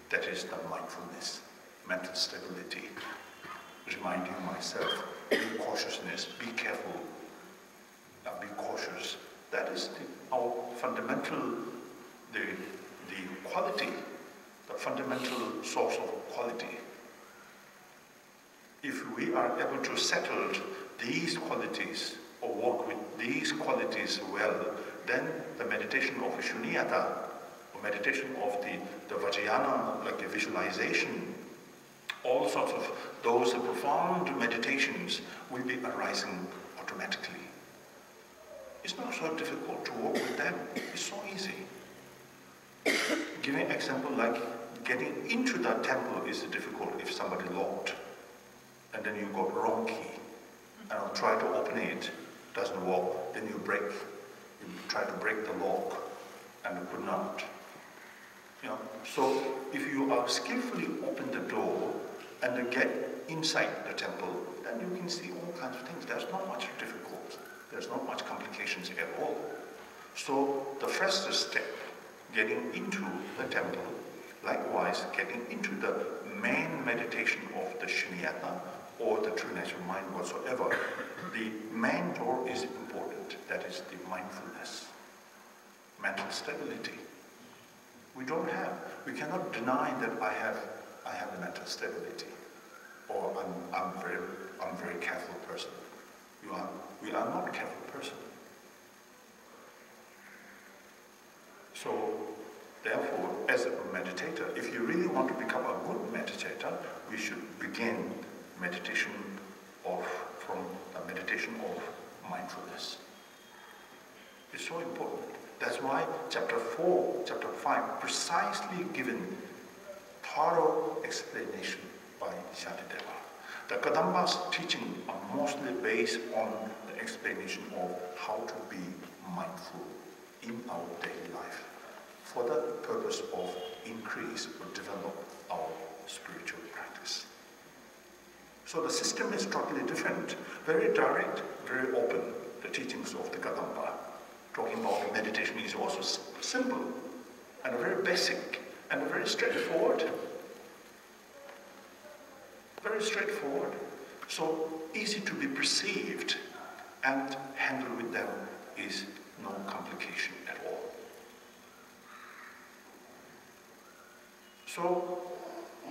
That is the mindfulness, mental stability, reminding myself, be cautiousness, be careful, be cautious. That is our fundamental, the quality, the fundamental source of quality. If we are able to settle these qualities or work with these qualities well, then the meditation of Shunyata, or meditation of the Vajrayana, like the visualization, all sorts of those profound meditations will be arising automatically. It's not so difficult to work with them. It's so easy. giving an example like getting into the temple is difficult if somebody locked, and then you got wrong key, and try to open it, doesn't work, then you try to break the lock, and you could not. So if you are skillfully open the door and get inside the temple, then you can see all kinds of things. There's not much difficult. There's not much complications at all. So the first step, getting into the temple, likewise getting into the main meditation of the shunyata or the true natural mind whatsoever, the main door is important. That is the mindfulness, mental stability. We cannot deny that I have a mental stability, or I'm a very careful person. We are not a careful person. So, therefore, as a meditator, if you really want to become a good meditator, we should begin meditation from a meditation of mindfulness. It's so important. That's why chapter 4, chapter 5, precisely given thorough explanation by Shantideva. The Kadamba's teaching are mostly based on the explanation of how to be mindful in our daily life for the purpose of increase or develop our spiritual practice. So the system is totally different, very direct, very open, the teachings of the Kadamba. Talking about meditation is also simple and very basic and very straightforward. Very straightforward. So easy to be perceived, and handle with them is no complication at all. So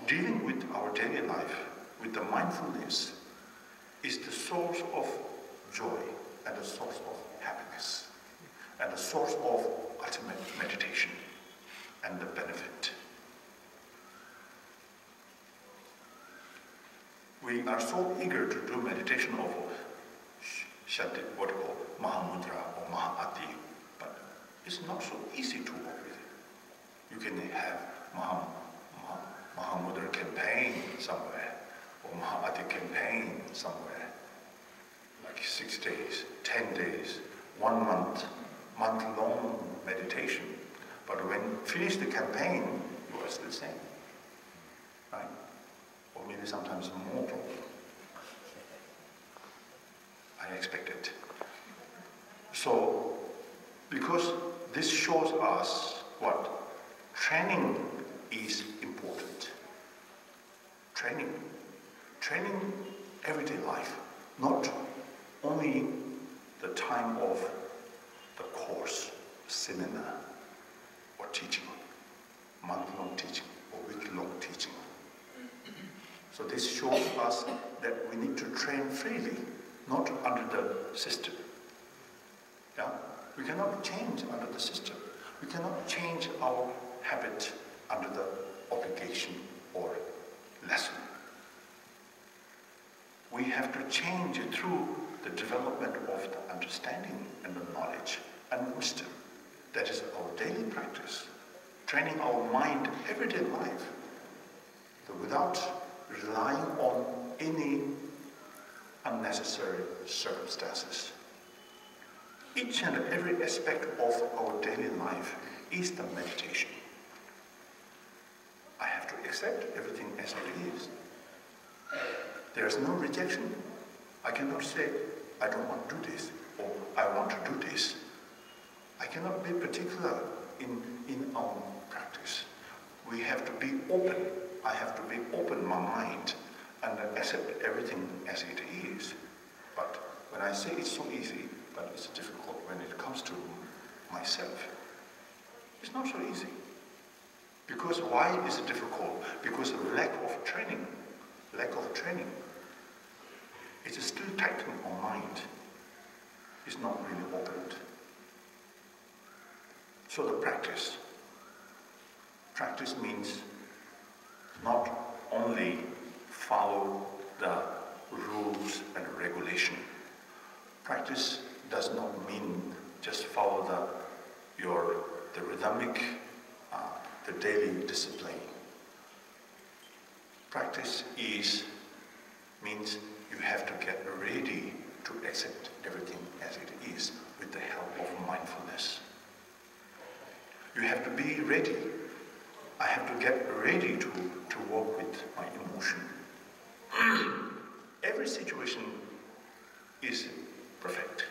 dealing with our daily life, with the mindfulness, is the source of joy and the source of happiness, and the source of ultimate meditation and the benefit. We are so eager to do meditation of what we call Mahamudra or Mahāti, but it's not so easy to work with it. You can have Mahamudra campaign somewhere, or Mahāti campaign somewhere, like 6 days, 10 days, 1 month, month-long meditation. But when you finish the campaign, you are still the same, right? Or maybe sometimes more. I expect it. So, because this shows us what? Training is important. Training everyday life, not only the time of the course, seminar, or teaching, month-long teaching, or week-long teaching. So this shows us that we need to train freely, not under the system. Yeah? We cannot change under the system. We cannot change our habit under the obligation or lesson. We have to change it through the development of the understanding and the knowledge and wisdom. That is our daily practice, training our mind everyday life, without relying on any unnecessary circumstances. Each and every aspect of our daily life is the meditation. I have to accept everything as it is. There is no rejection. I cannot say, I don't want to do this, or I want to do this. I cannot be particular in our practice. We have to be open. I have to be open my mind and accept everything as it is. But when I say it's so easy, but it's difficult when it comes to myself. It's not so easy. Because why is it difficult? Because of lack of training. Lack of training. It is still tightening our mind. It's not really opened. So the practice. Practice means not only follow the rules and regulation. Practice does not mean just follow the rhythmic, the daily discipline. Practice means you have to get ready to accept everything as it is with the help of mindfulness. You have to be ready. I have to get ready to work with my emotion. Every situation is perfect.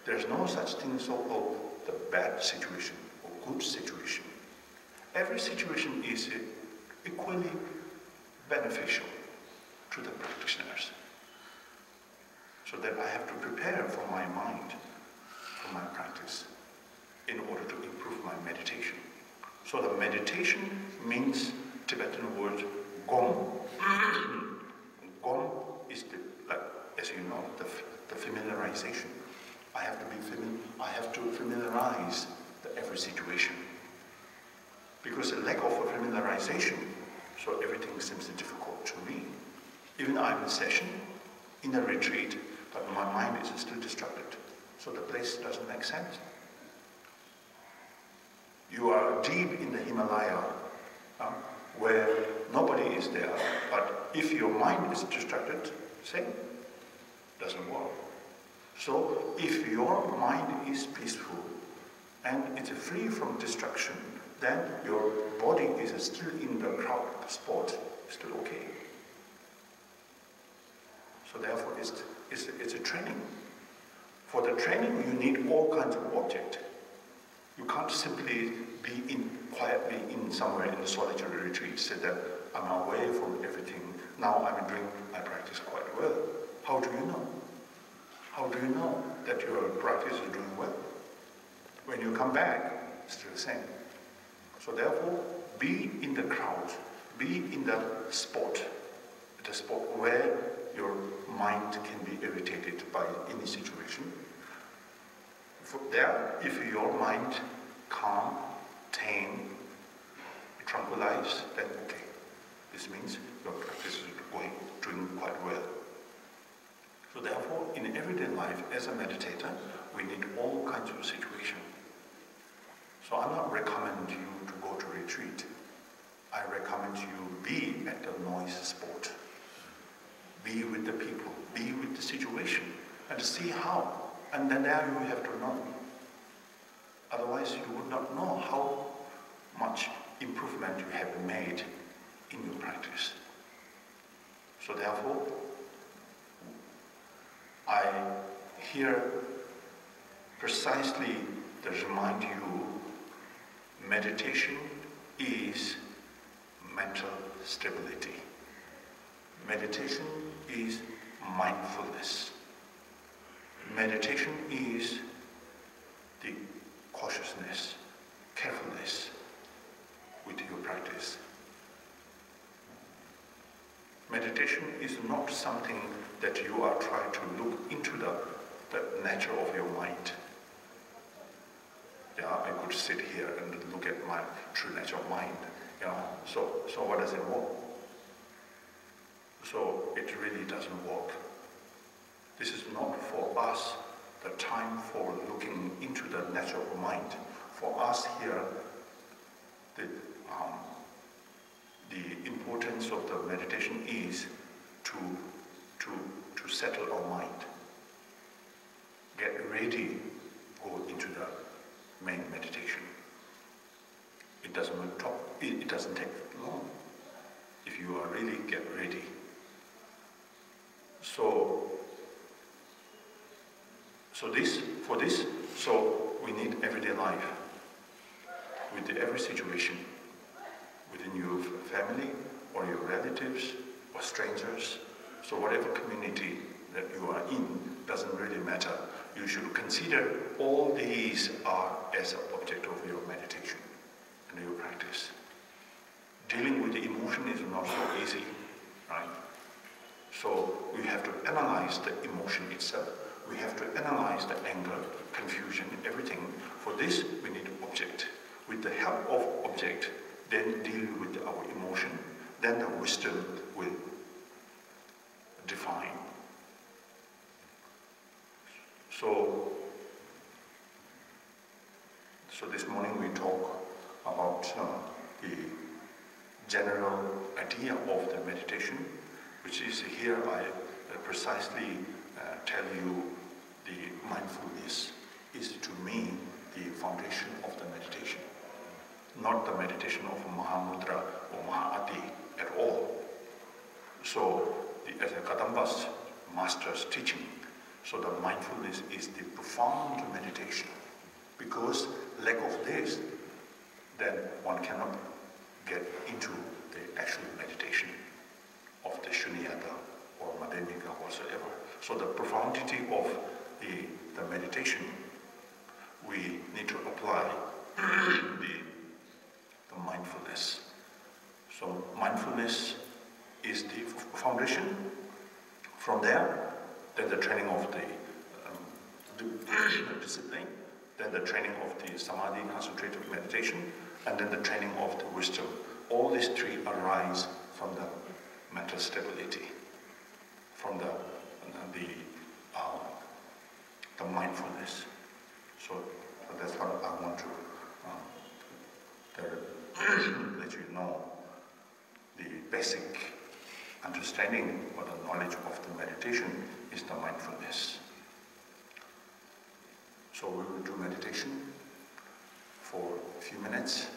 There's no such thing so-called the bad situation or good situation. Every situation is equally beneficial to the practitioners. So that I have to prepare for my mind, for my practice, in order to improve my meditation. So the meditation means Tibetan word gom. Gom is as you know, the familiarization. I have to familiarize every situation. Because the lack of familiarization, so everything seems difficult to me. Even I'm in session, in a retreat, but my mind is still distracted. So the place doesn't make sense. You are deep in the Himalaya, where nobody is there, but if your mind is distracted, same, doesn't work. So if your mind is peaceful and it's free from distraction, then your body is still in the crowd spot, still okay. So therefore it's a training. For the training you need all kinds of objects. You can't simply be quietly in somewhere in a solitary retreat, say that I'm away from everything. Now I'm doing my practice quite well. How do you know? How do you know that your practice is doing well? When you come back, it's still the same. So therefore, be in the crowd, be in the spot where your mind can be irritated by any situation. There, if your mind calm, tame, tranquilized, then okay. This means your practice is doing quite well. So therefore, in everyday life, as a meditator, we need all kinds of situations. So I'm not recommending you to go to retreat. I recommend you be at the noise spot. Be with the people, be with the situation, and see how. And then there you have to know. Otherwise, you would not know how much improvement you have made in your practice. So therefore, I here precisely to remind you, meditation is mental stability. Meditation is mindfulness. Meditation is the cautiousness, carefulness with your practice. Meditation is not something that you are trying to look into the nature of your mind. Yeah, I could sit here and look at my true nature of mind. So what does it work? So it really doesn't work. This is not for us the time for looking into the nature of mind. For us here, the importance of the meditation is to settle our mind. Get ready, go into the main meditation. It doesn't take long if you are really get ready. So we need everyday life with every situation within your family or your relatives or strangers. So whatever community that you are in doesn't really matter. You should consider all these are as an object of your meditation and your practice. Dealing with the emotion is not so easy, right? So we have to analyze the emotion itself. We have to analyze the anger, confusion, everything. For this, we need object. With the help of object, then deal with our emotion. Then the wisdom will define. So this morning we talk about the general idea of the meditation, which is here I precisely tell you the mindfulness is to me the foundation of the meditation, not the meditation of Mahamudra or Mahati at all. So, as a Kadamba's master's teaching, so the mindfulness is the profound meditation, because lack of this, then one cannot get into the actual meditation of the Shunyata or Madhyamika whatsoever. So the profundity of the meditation, we need to apply the mindfulness. So mindfulness is the foundation. From there, then the training of the discipline, then the training of the samadhi, concentrated meditation, and then the training of the wisdom. All these three arise from the mental stability, from the mindfulness. So that's what I want to let you know. The basic understanding or the knowledge of the meditation is the mindfulness. So we will do meditation for a few minutes.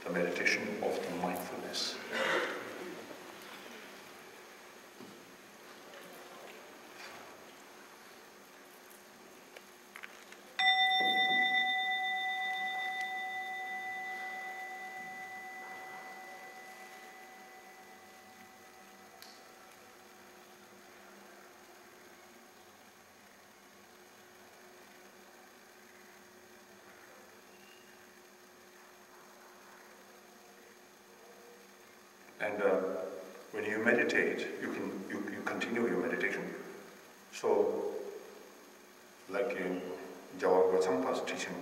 The meditation of the mindfulness. And when you meditate, you continue your meditation. So, like in Jawar Vatsangpa's teaching,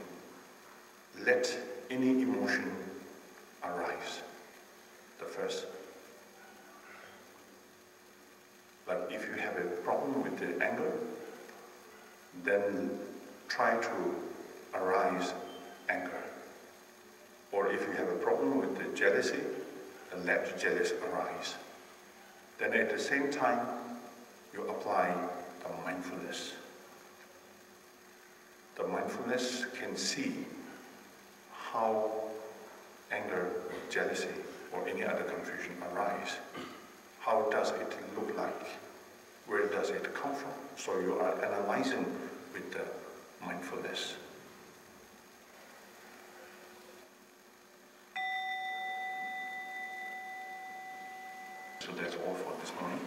let any emotion arise. The first, like if you have a problem with the anger, then try to arise anger. Or if you have a problem with the jealousy, let jealousy arise. Then at the same time, you apply the mindfulness. The mindfulness can see how anger, jealousy, or any other confusion arise. How does it look like? Where does it come from? So you are analyzing with the mindfulness. So that's all for this morning.